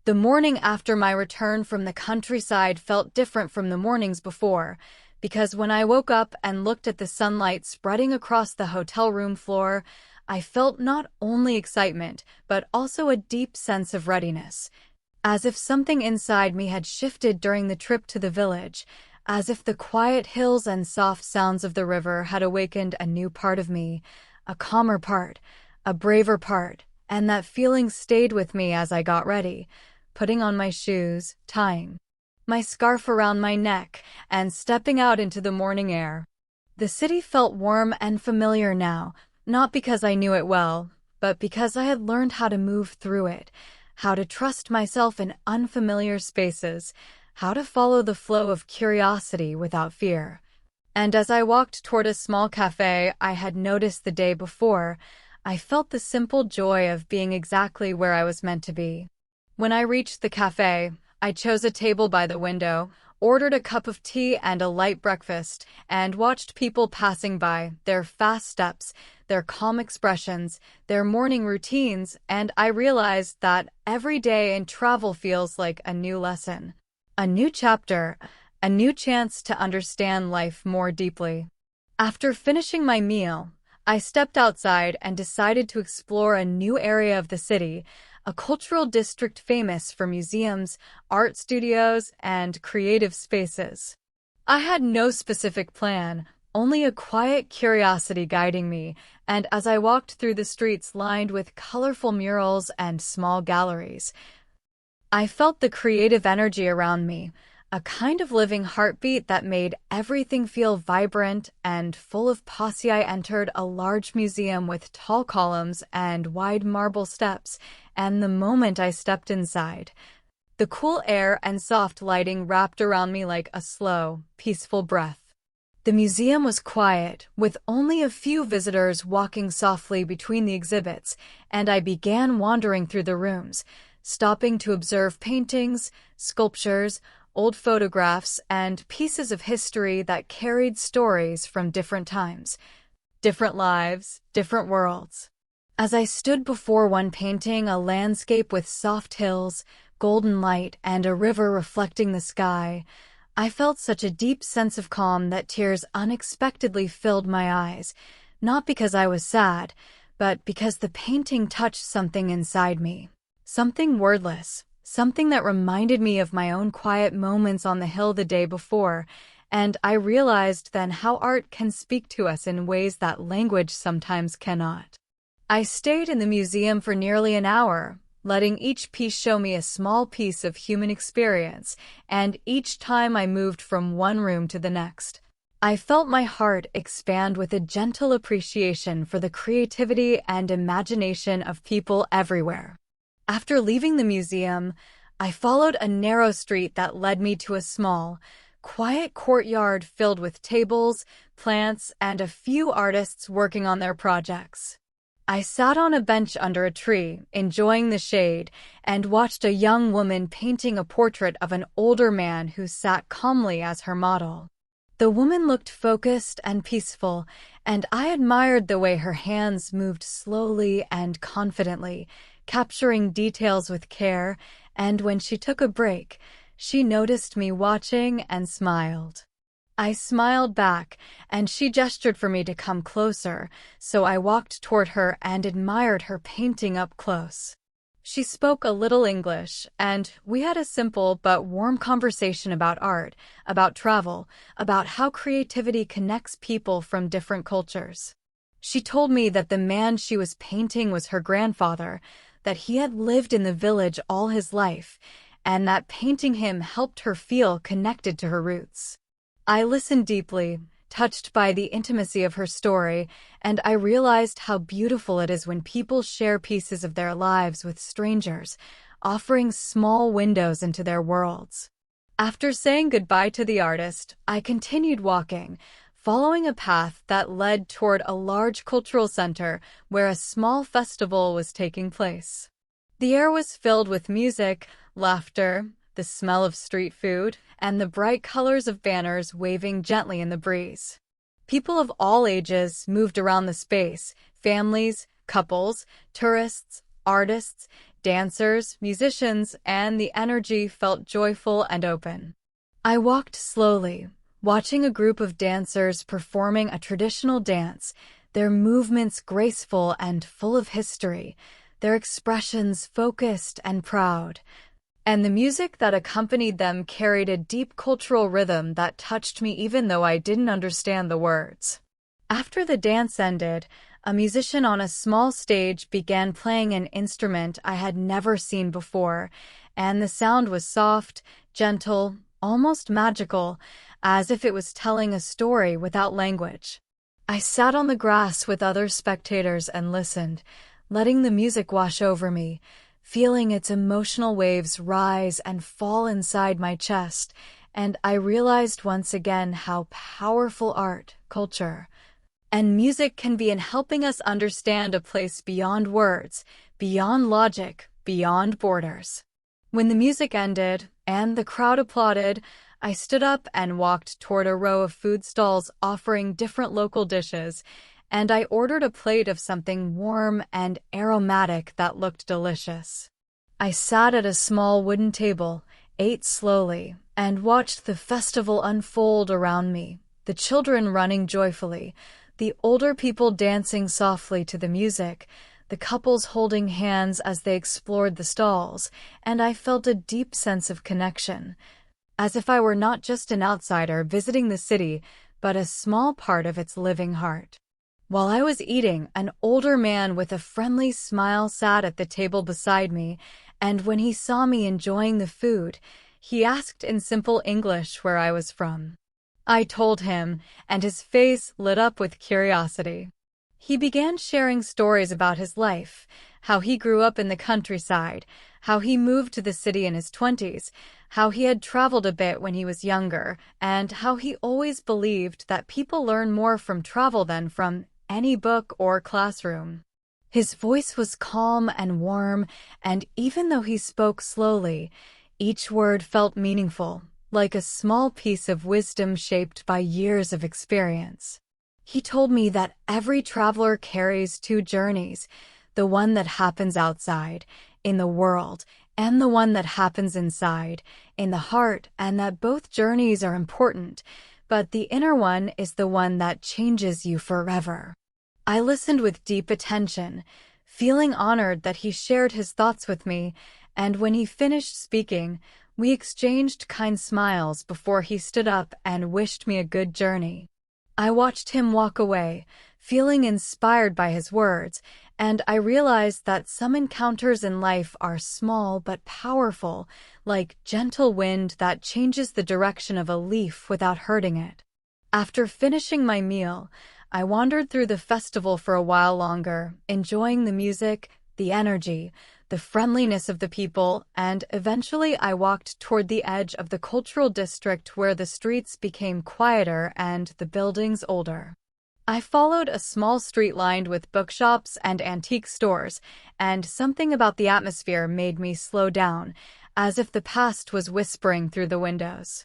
The morning after my return from the countryside felt different from the mornings before, because when I woke up and looked at the sunlight spreading across the hotel room floor, I felt not only excitement, but also a deep sense of readiness, as if something inside me had shifted during the trip to the village, as if the quiet hills and soft sounds of the river had awakened a new part of me, a calmer part, a braver part, and that feeling stayed with me as I got ready, putting on my shoes, tying my scarf around my neck, and stepping out into the morning air. The city felt warm and familiar now, not because I knew it well, but because I had learned how to move through it, how to trust myself in unfamiliar spaces, how to follow the flow of curiosity without fear. And as I walked toward a small cafe I had noticed the day before, I felt the simple joy of being exactly where I was meant to be. When I reached the cafe, I chose a table by the window, ordered a cup of tea and a light breakfast, and watched people passing by, their fast steps, their calm expressions, their morning routines, and I realized that every day in travel feels like a new lesson, a new chapter, a new chance to understand life more deeply. After finishing my meal, I stepped outside and decided to explore a new area of the city, a cultural district famous for museums, art studios, and creative spaces. I had no specific plan, only a quiet curiosity guiding me, and as I walked through the streets lined with colorful murals and small galleries, I felt the creative energy around me, a kind of living heartbeat that made everything feel vibrant and full of posse. I entered a large museum with tall columns and wide marble steps, and the moment I stepped inside, the cool air and soft lighting wrapped around me like a slow, peaceful breath. The museum was quiet, with only a few visitors walking softly between the exhibits, and I began wandering through the rooms, stopping to observe paintings, sculptures, old photographs, and pieces of history that carried stories from different times, different lives, different worlds. As I stood before one painting, a landscape with soft hills, golden light, and a river reflecting the sky, I felt such a deep sense of calm that tears unexpectedly filled my eyes, not because I was sad, but because the painting touched something inside me. Something wordless, something that reminded me of my own quiet moments on the hill the day before, and I realized then how art can speak to us in ways that language sometimes cannot. I stayed in the museum for nearly an hour, letting each piece show me a small piece of human experience, and each time I moved from one room to the next, I felt my heart expand with a gentle appreciation for the creativity and imagination of people everywhere. After leaving the museum, I followed a narrow street that led me to a small, quiet courtyard filled with tables, plants, and a few artists working on their projects. I sat on a bench under a tree, enjoying the shade, and watched a young woman painting a portrait of an older man who sat calmly as her model. The woman looked focused and peaceful, and I admired the way her hands moved slowly and confidently, capturing details with care, and when she took a break, she noticed me watching and smiled. I smiled back, and she gestured for me to come closer, so I walked toward her and admired her painting up close. She spoke a little English, and we had a simple but warm conversation about art, about travel, about how creativity connects people from different cultures. She told me that the man she was painting was her grandfather, that he had lived in the village all his life, and that painting him helped her feel connected to her roots. I listened deeply, touched by the intimacy of her story, and I realized how beautiful it is when people share pieces of their lives with strangers, offering small windows into their worlds. After saying goodbye to the artist, I continued walking, following a path that led toward a large cultural center where a small festival was taking place. The air was filled with music, laughter, the smell of street food, and the bright colors of banners waving gently in the breeze. People of all ages moved around the space, families, couples, tourists, artists, dancers, musicians, and the energy felt joyful and open. I walked slowly, watching a group of dancers performing a traditional dance, their movements graceful and full of history, their expressions focused and proud, and the music that accompanied them carried a deep cultural rhythm that touched me even though I didn't understand the words. After the dance ended, a musician on a small stage began playing an instrument I had never seen before, and the sound was soft, gentle, almost magical, as if it was telling a story without language. I sat on the grass with other spectators and listened, letting the music wash over me, feeling its emotional waves rise and fall inside my chest, and I realized once again how powerful art, culture, and music can be in helping us understand a place beyond words, beyond logic, beyond borders. When the music ended and the crowd applauded, I stood up and walked toward a row of food stalls offering different local dishes, and I ordered a plate of something warm and aromatic that looked delicious. I sat at a small wooden table, ate slowly, and watched the festival unfold around me, the children running joyfully, the older people dancing softly to the music, the couples holding hands as they explored the stalls, and I felt a deep sense of connection, as if I were not just an outsider visiting the city, but a small part of its living heart. While I was eating, an older man with a friendly smile sat at the table beside me, and when he saw me enjoying the food, he asked in simple English where I was from. I told him, and his face lit up with curiosity. He began sharing stories about his life, how he grew up in the countryside, how he moved to the city in his 20s, how he had traveled a bit when he was younger, and how he always believed that people learn more from travel than from any book or classroom. His voice was calm and warm, and even though he spoke slowly, each word felt meaningful, like a small piece of wisdom shaped by years of experience. He told me that every traveler carries two journeys, the one that happens outside, in the world, and the one that happens inside, in the heart, and that both journeys are important, but the inner one is the one that changes you forever. I listened with deep attention, feeling honored that he shared his thoughts with me, and when he finished speaking, we exchanged kind smiles before he stood up and wished me a good journey. I watched him walk away, feeling inspired by his words, and I realized that some encounters in life are small but powerful, like gentle wind that changes the direction of a leaf without hurting it. After finishing my meal, I wandered through the festival for a while longer, enjoying the music, the energy, the friendliness of the people, and eventually I walked toward the edge of the cultural district where the streets became quieter and the buildings older. I followed a small street lined with bookshops and antique stores, and something about the atmosphere made me slow down, as if the past was whispering through the windows.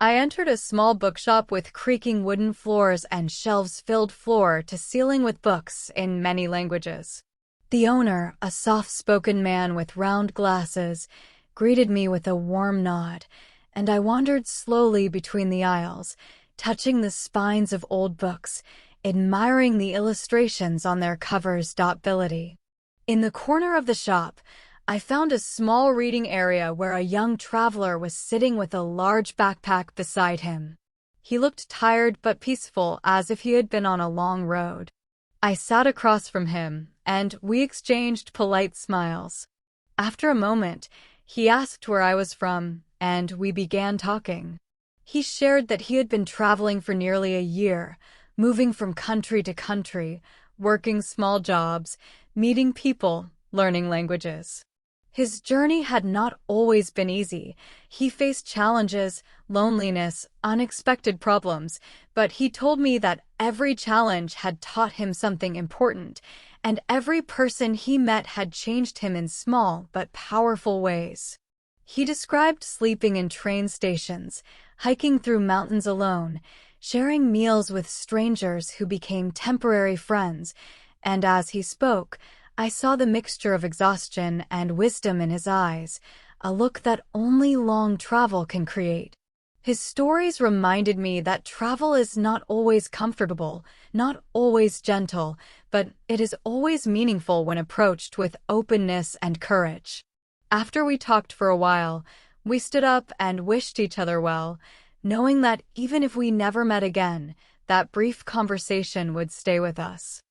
I entered a small bookshop with creaking wooden floors and shelves filled floor to ceiling with books in many languages. The owner, a soft-spoken man with round glasses, greeted me with a warm nod, and I wandered slowly between the aisles, touching the spines of old books, admiring the illustrations on their covers. Ability. In the corner of the shop, I found a small reading area where a young traveler was sitting with a large backpack beside him. He looked tired but peaceful, as if he had been on a long road. I sat across from him, and we exchanged polite smiles. After a moment, he asked where I was from, and we began talking. He shared that he had been traveling for nearly a year, moving from country to country, working small jobs, meeting people, learning languages. His journey had not always been easy. He faced challenges, loneliness, unexpected problems, but he told me that every challenge had taught him something important, and every person he met had changed him in small but powerful ways. He described sleeping in train stations, hiking through mountains alone, sharing meals with strangers who became temporary friends, and as he spoke, I saw the mixture of exhaustion and wisdom in his eyes, a look that only long travel can create. His stories reminded me that travel is not always comfortable, not always gentle, but it is always meaningful when approached with openness and courage. After we talked for a while, we stood up and wished each other well, knowing that even if we never met again, that brief conversation would stay with us.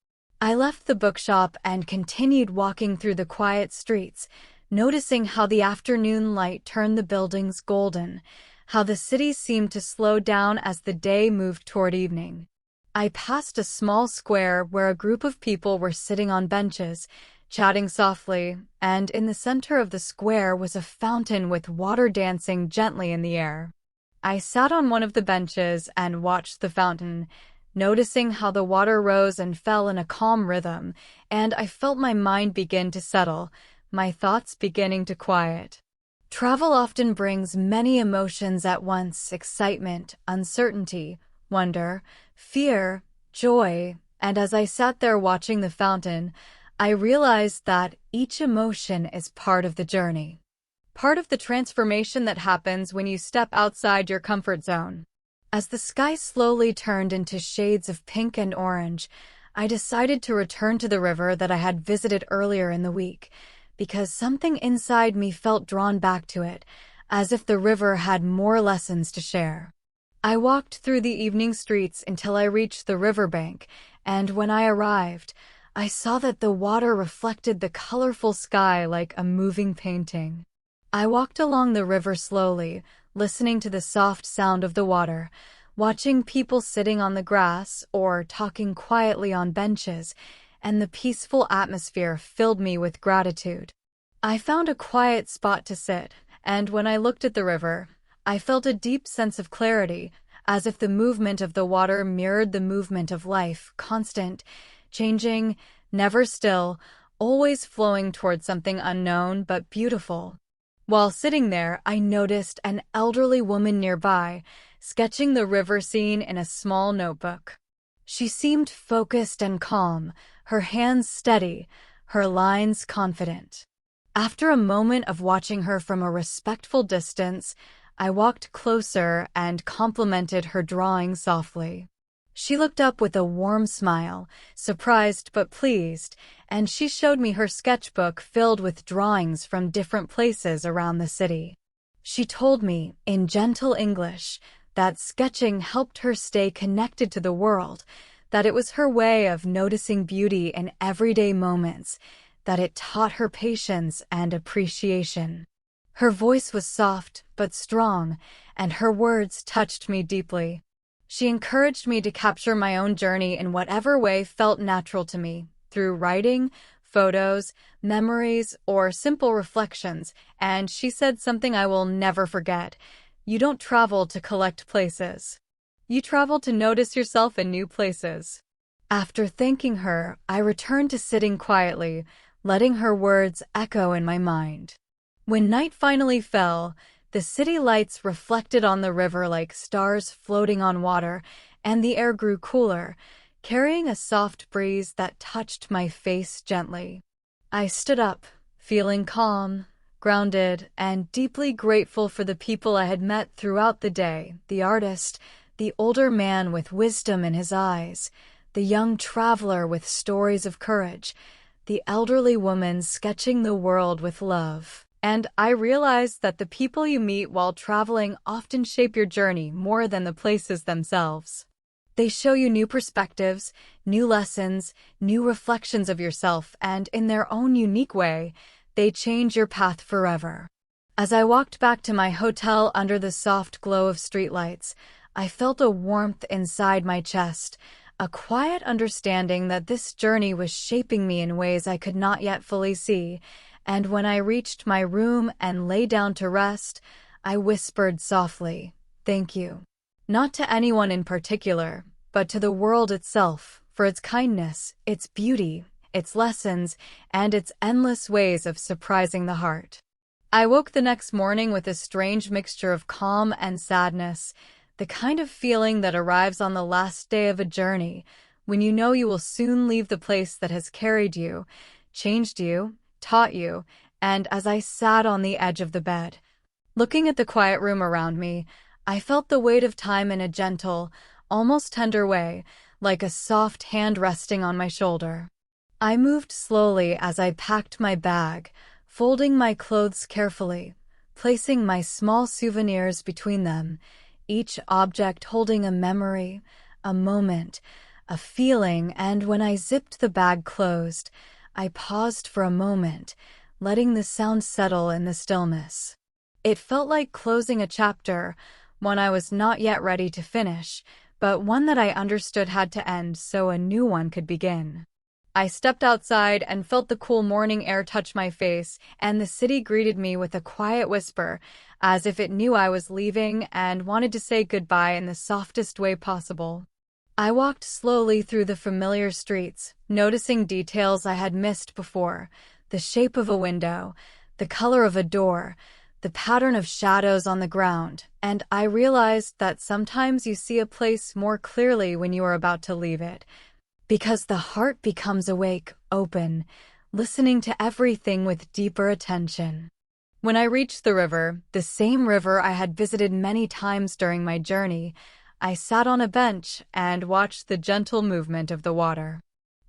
I left the bookshop and continued walking through the quiet streets, noticing how the afternoon light turned the buildings golden, how the city seemed to slow down as the day moved toward evening. I passed a small square where a group of people were sitting on benches, chatting softly, and in the center of the square was a fountain with water dancing gently in the air. I sat on one of the benches and watched the fountain, noticing how the water rose and fell in a calm rhythm, and I felt my mind begin to settle, my thoughts beginning to quiet. Travel often brings many emotions at once: excitement, uncertainty, wonder, fear, joy, and as I sat there watching the fountain, I realized that each emotion is part of the journey, part of the transformation that happens when you step outside your comfort zone. As the sky slowly turned into shades of pink and orange, I decided to return to the river that I had visited earlier in the week, because something inside me felt drawn back to it, as if the river had more lessons to share. I walked through the evening streets until I reached the riverbank, and when I arrived, I saw that the water reflected the colorful sky like a moving painting. I walked along the river slowly, listening to the soft sound of the water, watching people sitting on the grass or talking quietly on benches, and the peaceful atmosphere filled me with gratitude. I found a quiet spot to sit, and when I looked at the river, I felt a deep sense of clarity, as if the movement of the water mirrored the movement of life, constant, changing, never still, always flowing toward something unknown but beautiful. While sitting there, I noticed an elderly woman nearby, sketching the river scene in a small notebook. She seemed focused and calm, her hands steady, her lines confident. After a moment of watching her from a respectful distance, I walked closer and complimented her drawing softly. She looked up with a warm smile, surprised but pleased, and she showed me her sketchbook filled with drawings from different places around the city. She told me, in gentle English, that sketching helped her stay connected to the world, that it was her way of noticing beauty in everyday moments, that it taught her patience and appreciation. Her voice was soft but strong, and her words touched me deeply. She encouraged me to capture my own journey in whatever way felt natural to me, through writing, photos, memories, or simple reflections, and she said something I will never forget. You don't travel to collect places. You travel to notice yourself in new places. After thanking her, I returned to sitting quietly, letting her words echo in my mind. When night finally fell, the city lights reflected on the river like stars floating on water, and the air grew cooler, carrying a soft breeze that touched my face gently. I stood up, feeling calm, grounded, and deeply grateful for the people I had met throughout the day, the artist, the older man with wisdom in his eyes, the young traveler with stories of courage, the elderly woman sketching the world with love. And I realized that the people you meet while traveling often shape your journey more than the places themselves. They show you new perspectives, new lessons, new reflections of yourself, and in their own unique way, they change your path forever. As I walked back to my hotel under the soft glow of streetlights, I felt a warmth inside my chest, a quiet understanding that this journey was shaping me in ways I could not yet fully see. And when I reached my room and lay down to rest, I whispered softly, "Thank you." Not to anyone in particular, but to the world itself, for its kindness, its beauty, its lessons, and its endless ways of surprising the heart. I woke the next morning with a strange mixture of calm and sadness, the kind of feeling that arrives on the last day of a journey, when you know you will soon leave the place that has carried you, changed you, taught you, and as I sat on the edge of the bed, looking at the quiet room around me, I felt the weight of time in a gentle, almost tender way, like a soft hand resting on my shoulder. I moved slowly as I packed my bag, folding my clothes carefully, placing my small souvenirs between them, each object holding a memory, a moment, a feeling, and when I zipped the bag closed, I paused for a moment, letting the sound settle in the stillness. It felt like closing a chapter, one I was not yet ready to finish, but one that I understood had to end so a new one could begin. I stepped outside and felt the cool morning air touch my face, and the city greeted me with a quiet whisper, as if it knew I was leaving and wanted to say goodbye in the softest way possible. I walked slowly through the familiar streets, noticing details I had missed before, the shape of a window, the color of a door, the pattern of shadows on the ground, and I realized that sometimes you see a place more clearly when you are about to leave it, because the heart becomes awake, open, listening to everything with deeper attention. When I reached the river, the same river I had visited many times during my journey, I sat on a bench and watched the gentle movement of the water.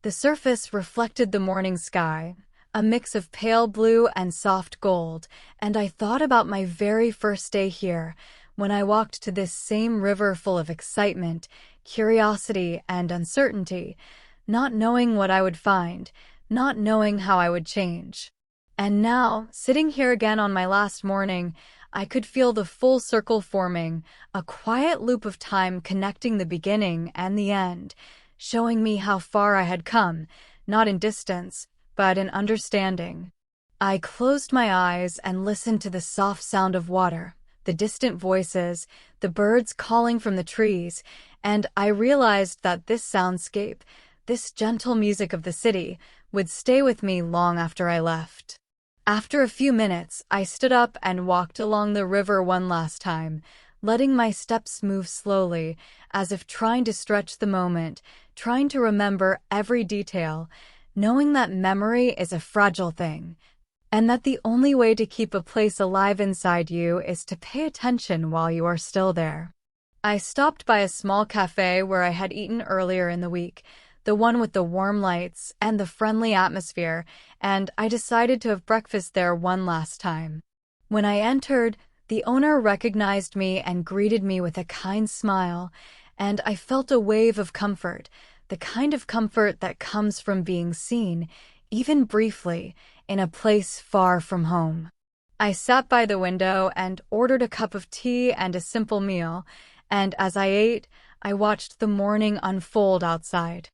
The surface reflected the morning sky, a mix of pale blue and soft gold, and I thought about my very first day here, when I walked to this same river full of excitement, curiosity, and uncertainty, not knowing what I would find, not knowing how I would change. And now, sitting here again on my last morning, I could feel the full circle forming, a quiet loop of time connecting the beginning and the end, showing me how far I had come, not in distance, but in understanding. I closed my eyes and listened to the soft sound of water, the distant voices, the birds calling from the trees, and I realized that this soundscape, this gentle music of the city, would stay with me long after I left. After a few minutes, I stood up and walked along the river one last time, letting my steps move slowly, as if trying to stretch the moment, trying to remember every detail, knowing that memory is a fragile thing, and that the only way to keep a place alive inside you is to pay attention while you are still there. I stopped by a small cafe where I had eaten earlier in the week, the one with the warm lights and the friendly atmosphere, and I decided to have breakfast there one last time. When I entered, the owner recognized me and greeted me with a kind smile, and I felt a wave of comfort, the kind of comfort that comes from being seen, even briefly, in a place far from home. I sat by the window and ordered a cup of tea and a simple meal, and as I ate, I watched the morning unfold outside.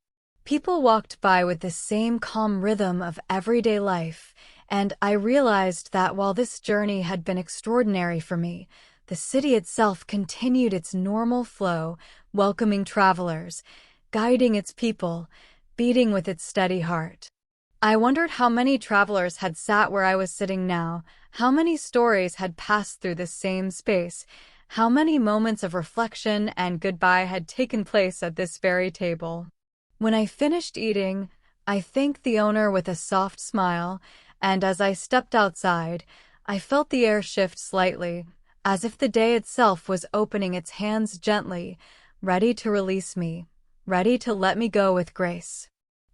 People walked by with the same calm rhythm of everyday life, and I realized that while this journey had been extraordinary for me, the city itself continued its normal flow, welcoming travelers, guiding its people, beating with its steady heart. I wondered how many travelers had sat where I was sitting now, how many stories had passed through this same space, how many moments of reflection and goodbye had taken place at this very table. When I finished eating, I thanked the owner with a soft smile, and as I stepped outside, I felt the air shift slightly, as if the day itself was opening its hands gently, ready to release me, ready to let me go with grace.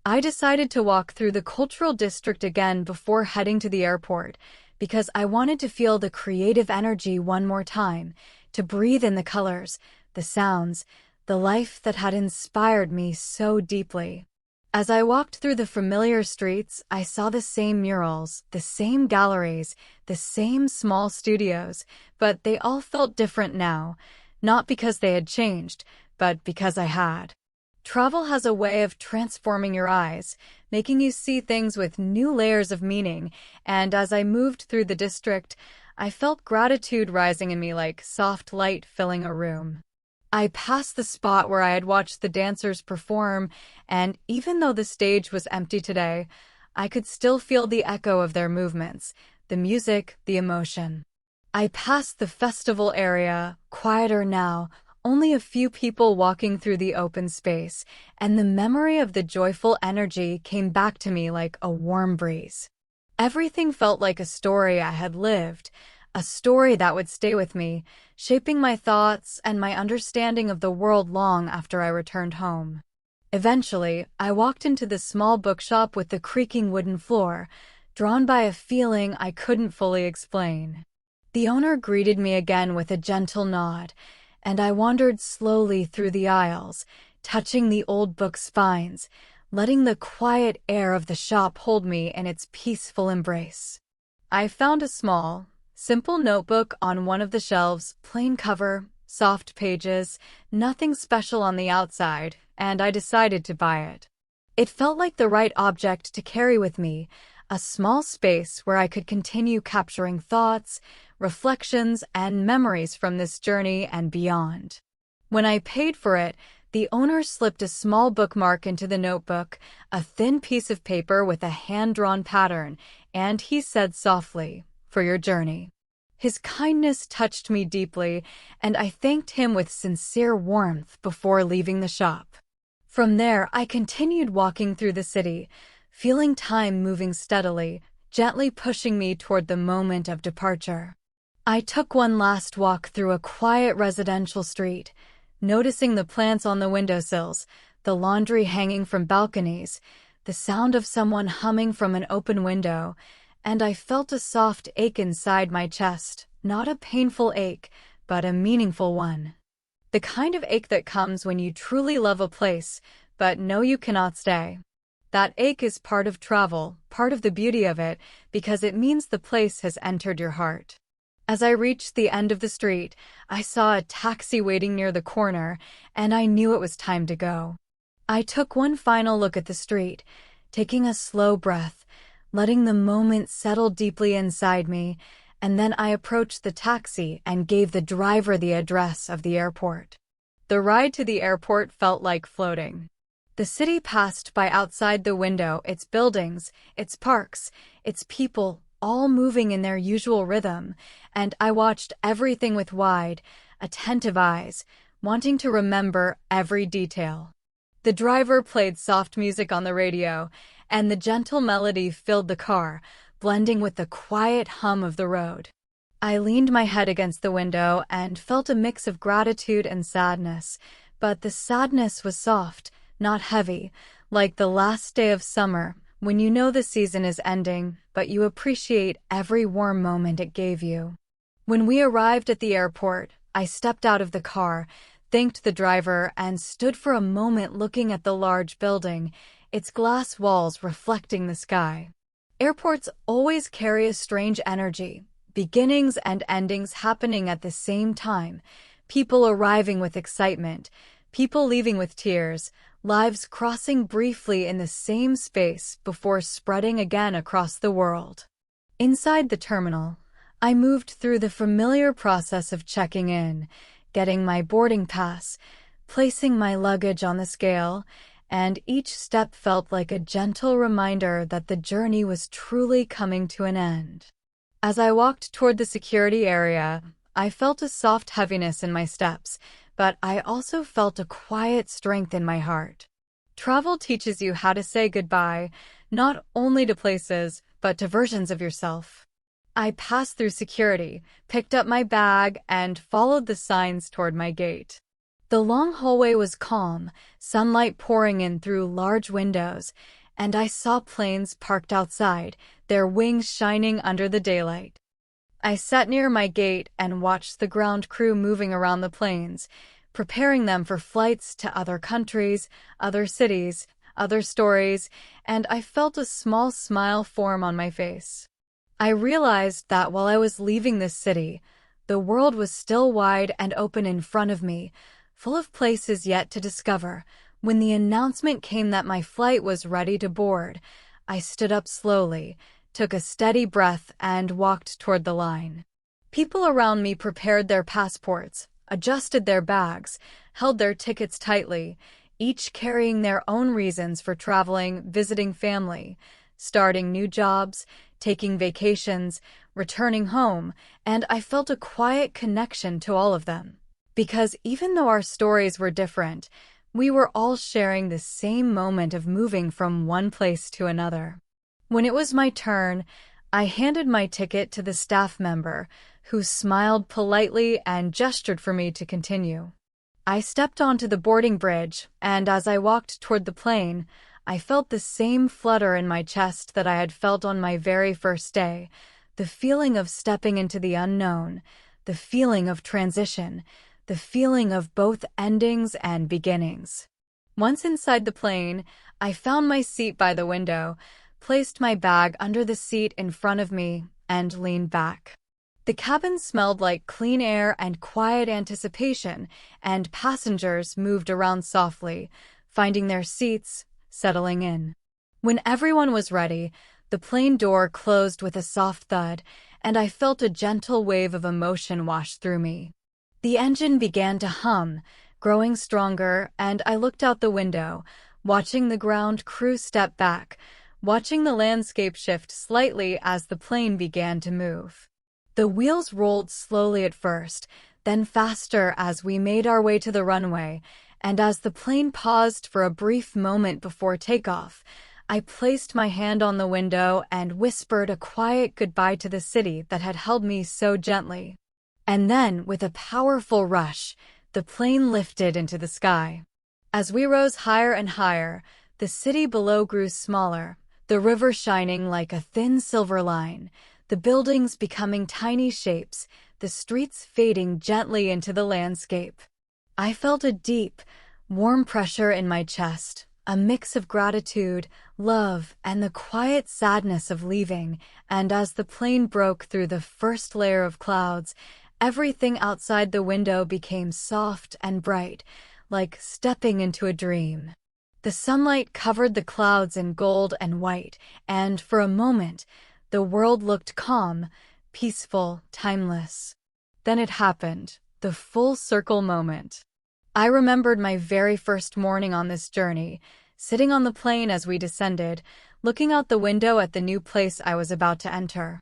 I decided to walk through the cultural district again before heading to the airport, because I wanted to feel the creative energy one more time, to breathe in the colors, the sounds, the life that had inspired me so deeply. As I walked through the familiar streets, I saw the same murals, the same galleries, the same small studios, but they all felt different now, not because they had changed, but because I had. Travel has a way of transforming your eyes, making you see things with new layers of meaning, and as I moved through the district, I felt gratitude rising in me like soft light filling a room. I passed the spot where I had watched the dancers perform, and even though the stage was empty today, I could still feel the echo of their movements, the music, the emotion. I passed the festival area, quieter now, only a few people walking through the open space, and the memory of the joyful energy came back to me like a warm breeze. Everything felt like a story I had lived, a story that would stay with me, shaping my thoughts and my understanding of the world long after I returned home. Eventually, I walked into the small bookshop with the creaking wooden floor, drawn by a feeling I couldn't fully explain. The owner greeted me again with a gentle nod, and I wandered slowly through the aisles, touching the old book spines, letting the quiet air of the shop hold me in its peaceful embrace. I found a small, simple notebook on one of the shelves, plain cover, soft pages, nothing special on the outside, and I decided to buy it. It felt like the right object to carry with me, a small space where I could continue capturing thoughts, reflections, and memories from this journey and beyond. When I paid for it, the owner slipped a small bookmark into the notebook, a thin piece of paper with a hand-drawn pattern, and he said softly, "For your journey." His kindness touched me deeply, and I thanked him with sincere warmth before leaving the shop. From there, I continued walking through the city, feeling time moving steadily, gently pushing me toward the moment of departure. I took one last walk through a quiet residential street, noticing the plants on the windowsills, the laundry hanging from balconies, the sound of someone humming from an open window, and I felt a soft ache inside my chest, not a painful ache, but a meaningful one. The kind of ache that comes when you truly love a place, but know you cannot stay. That ache is part of travel, part of the beauty of it, because it means the place has entered your heart. As I reached the end of the street, I saw a taxi waiting near the corner, and I knew it was time to go. I took one final look at the street, taking a slow breath, letting the moment settle deeply inside me, and then I approached the taxi and gave the driver the address of the airport. The ride to the airport felt like floating. The city passed by outside the window, its buildings, its parks, its people, all moving in their usual rhythm, and I watched everything with wide, attentive eyes, wanting to remember every detail. The driver played soft music on the radio, and the gentle melody filled the car, blending with the quiet hum of the road. I leaned my head against the window and felt a mix of gratitude and sadness, but the sadness was soft, not heavy, like the last day of summer, when you know the season is ending, but you appreciate every warm moment it gave you. When we arrived at the airport, I stepped out of the car, thanked the driver, and stood for a moment looking at the large building, its glass walls reflecting the sky. Airports always carry a strange energy, beginnings and endings happening at the same time, people arriving with excitement, people leaving with tears, lives crossing briefly in the same space before spreading again across the world. Inside the terminal, I moved through the familiar process of checking in, getting my boarding pass, placing my luggage on the scale, and each step felt like a gentle reminder that the journey was truly coming to an end. As I walked toward the security area, I felt a soft heaviness in my steps, but I also felt a quiet strength in my heart. Travel teaches you how to say goodbye, not only to places, but to versions of yourself. I passed through security, picked up my bag, and followed the signs toward my gate. The long hallway was calm, sunlight pouring in through large windows, and I saw planes parked outside, their wings shining under the daylight. I sat near my gate and watched the ground crew moving around the planes, preparing them for flights to other countries, other cities, other stories, and I felt a small smile form on my face. I realized that while I was leaving this city, the world was still wide and open in front of me, full of places yet to discover. When the announcement came that my flight was ready to board, I stood up slowly, took a steady breath, and walked toward the line. People around me prepared their passports, adjusted their bags, held their tickets tightly, each carrying their own reasons for traveling, visiting family, starting new jobs, taking vacations, returning home, and I felt a quiet connection to all of them. Because even though our stories were different, we were all sharing the same moment of moving from one place to another. When it was my turn, I handed my ticket to the staff member, who smiled politely and gestured for me to continue. I stepped onto the boarding bridge, and as I walked toward the plane, I felt the same flutter in my chest that I had felt on my very first day, the feeling of stepping into the unknown, the feeling of transition, the feeling of both endings and beginnings. Once inside the plane, I found my seat by the window, placed my bag under the seat in front of me, and leaned back. The cabin smelled like clean air and quiet anticipation, and passengers moved around softly, finding their seats, settling in. When everyone was ready, the plane door closed with a soft thud, and I felt a gentle wave of emotion wash through me. The engine began to hum, growing stronger, and I looked out the window, watching the ground crew step back, watching the landscape shift slightly as the plane began to move. The wheels rolled slowly at first, then faster as we made our way to the runway, and as the plane paused for a brief moment before takeoff, I placed my hand on the window and whispered a quiet goodbye to the city that had held me so gently. And then, with a powerful rush, the plane lifted into the sky. As we rose higher and higher, The city below grew smaller, the river shining like a thin silver line, the buildings becoming tiny shapes, the streets fading gently into the landscape. I felt a deep, warm pressure in my chest, a mix of gratitude, love, and the quiet sadness of leaving, and as the plane broke through the first layer of clouds, everything outside the window became soft and bright, like stepping into a dream. The sunlight covered the clouds in gold and white, and for a moment, the world looked calm, peaceful, timeless. Then it happened, the full circle moment. I remembered my very first morning on this journey, sitting on the plane as we descended, looking out the window at the new place I was about to enter.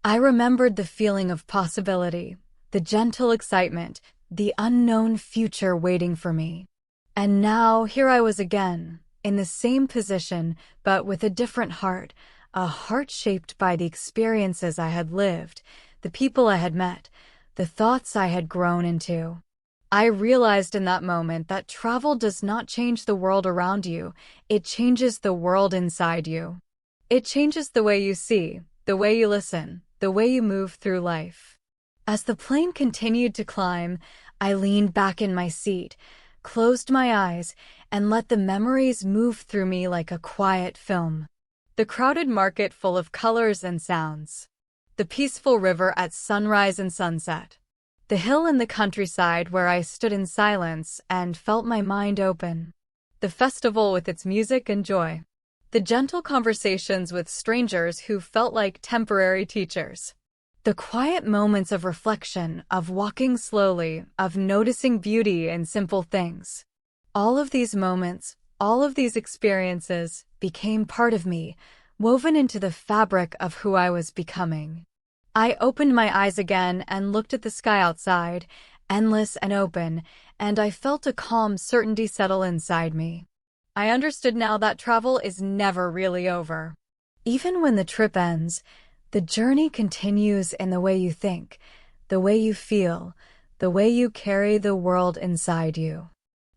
I remembered the feeling of possibility, the gentle excitement, the unknown future waiting for me. And now here I was again, in the same position, but with a different heart, a heart shaped by the experiences I had lived, the people I had met, the thoughts I had grown into. I realized in that moment that travel does not change the world around you, it changes the world inside you. It changes the way you see, the way you listen, the way you move through life. As the plane continued to climb, I leaned back in my seat, closed my eyes, and let the memories move through me like a quiet film. The crowded market full of colors and sounds. The peaceful river at sunrise and sunset. The hill in the countryside where I stood in silence and felt my mind open. The festival with its music and joy. The gentle conversations with strangers who felt like temporary teachers. The quiet moments of reflection, of walking slowly, of noticing beauty in simple things. All of these moments, all of these experiences became part of me, woven into the fabric of who I was becoming. I opened my eyes again and looked at the sky outside, endless and open, and I felt a calm certainty settle inside me. I understood now that travel is never really over. Even when the trip ends, the journey continues in the way you think, the way you feel, the way you carry the world inside you.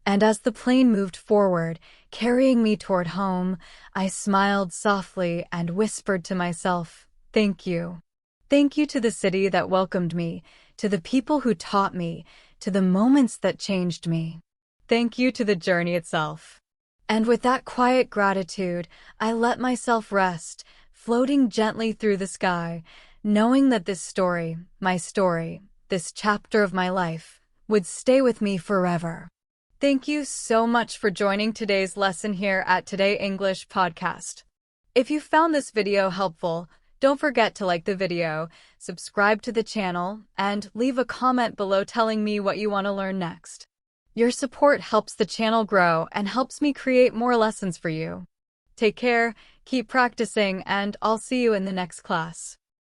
And as the plane moved forward, carrying me toward home, I smiled softly and whispered to myself, "Thank you. Thank you to the city that welcomed me, to the people who taught me, to the moments that changed me. Thank you to the journey itself." And with that quiet gratitude, I let myself rest, floating gently through the sky, knowing that this story, my story, this chapter of my life, would stay with me forever. Thank you so much for joining today's lesson here at Today English Podcast. If you found this video helpful, don't forget to like the video, subscribe to the channel, and leave a comment below telling me what you want to learn next. Your support helps the channel grow and helps me create more lessons for you. Take care, keep practicing, and I'll see you in the next class.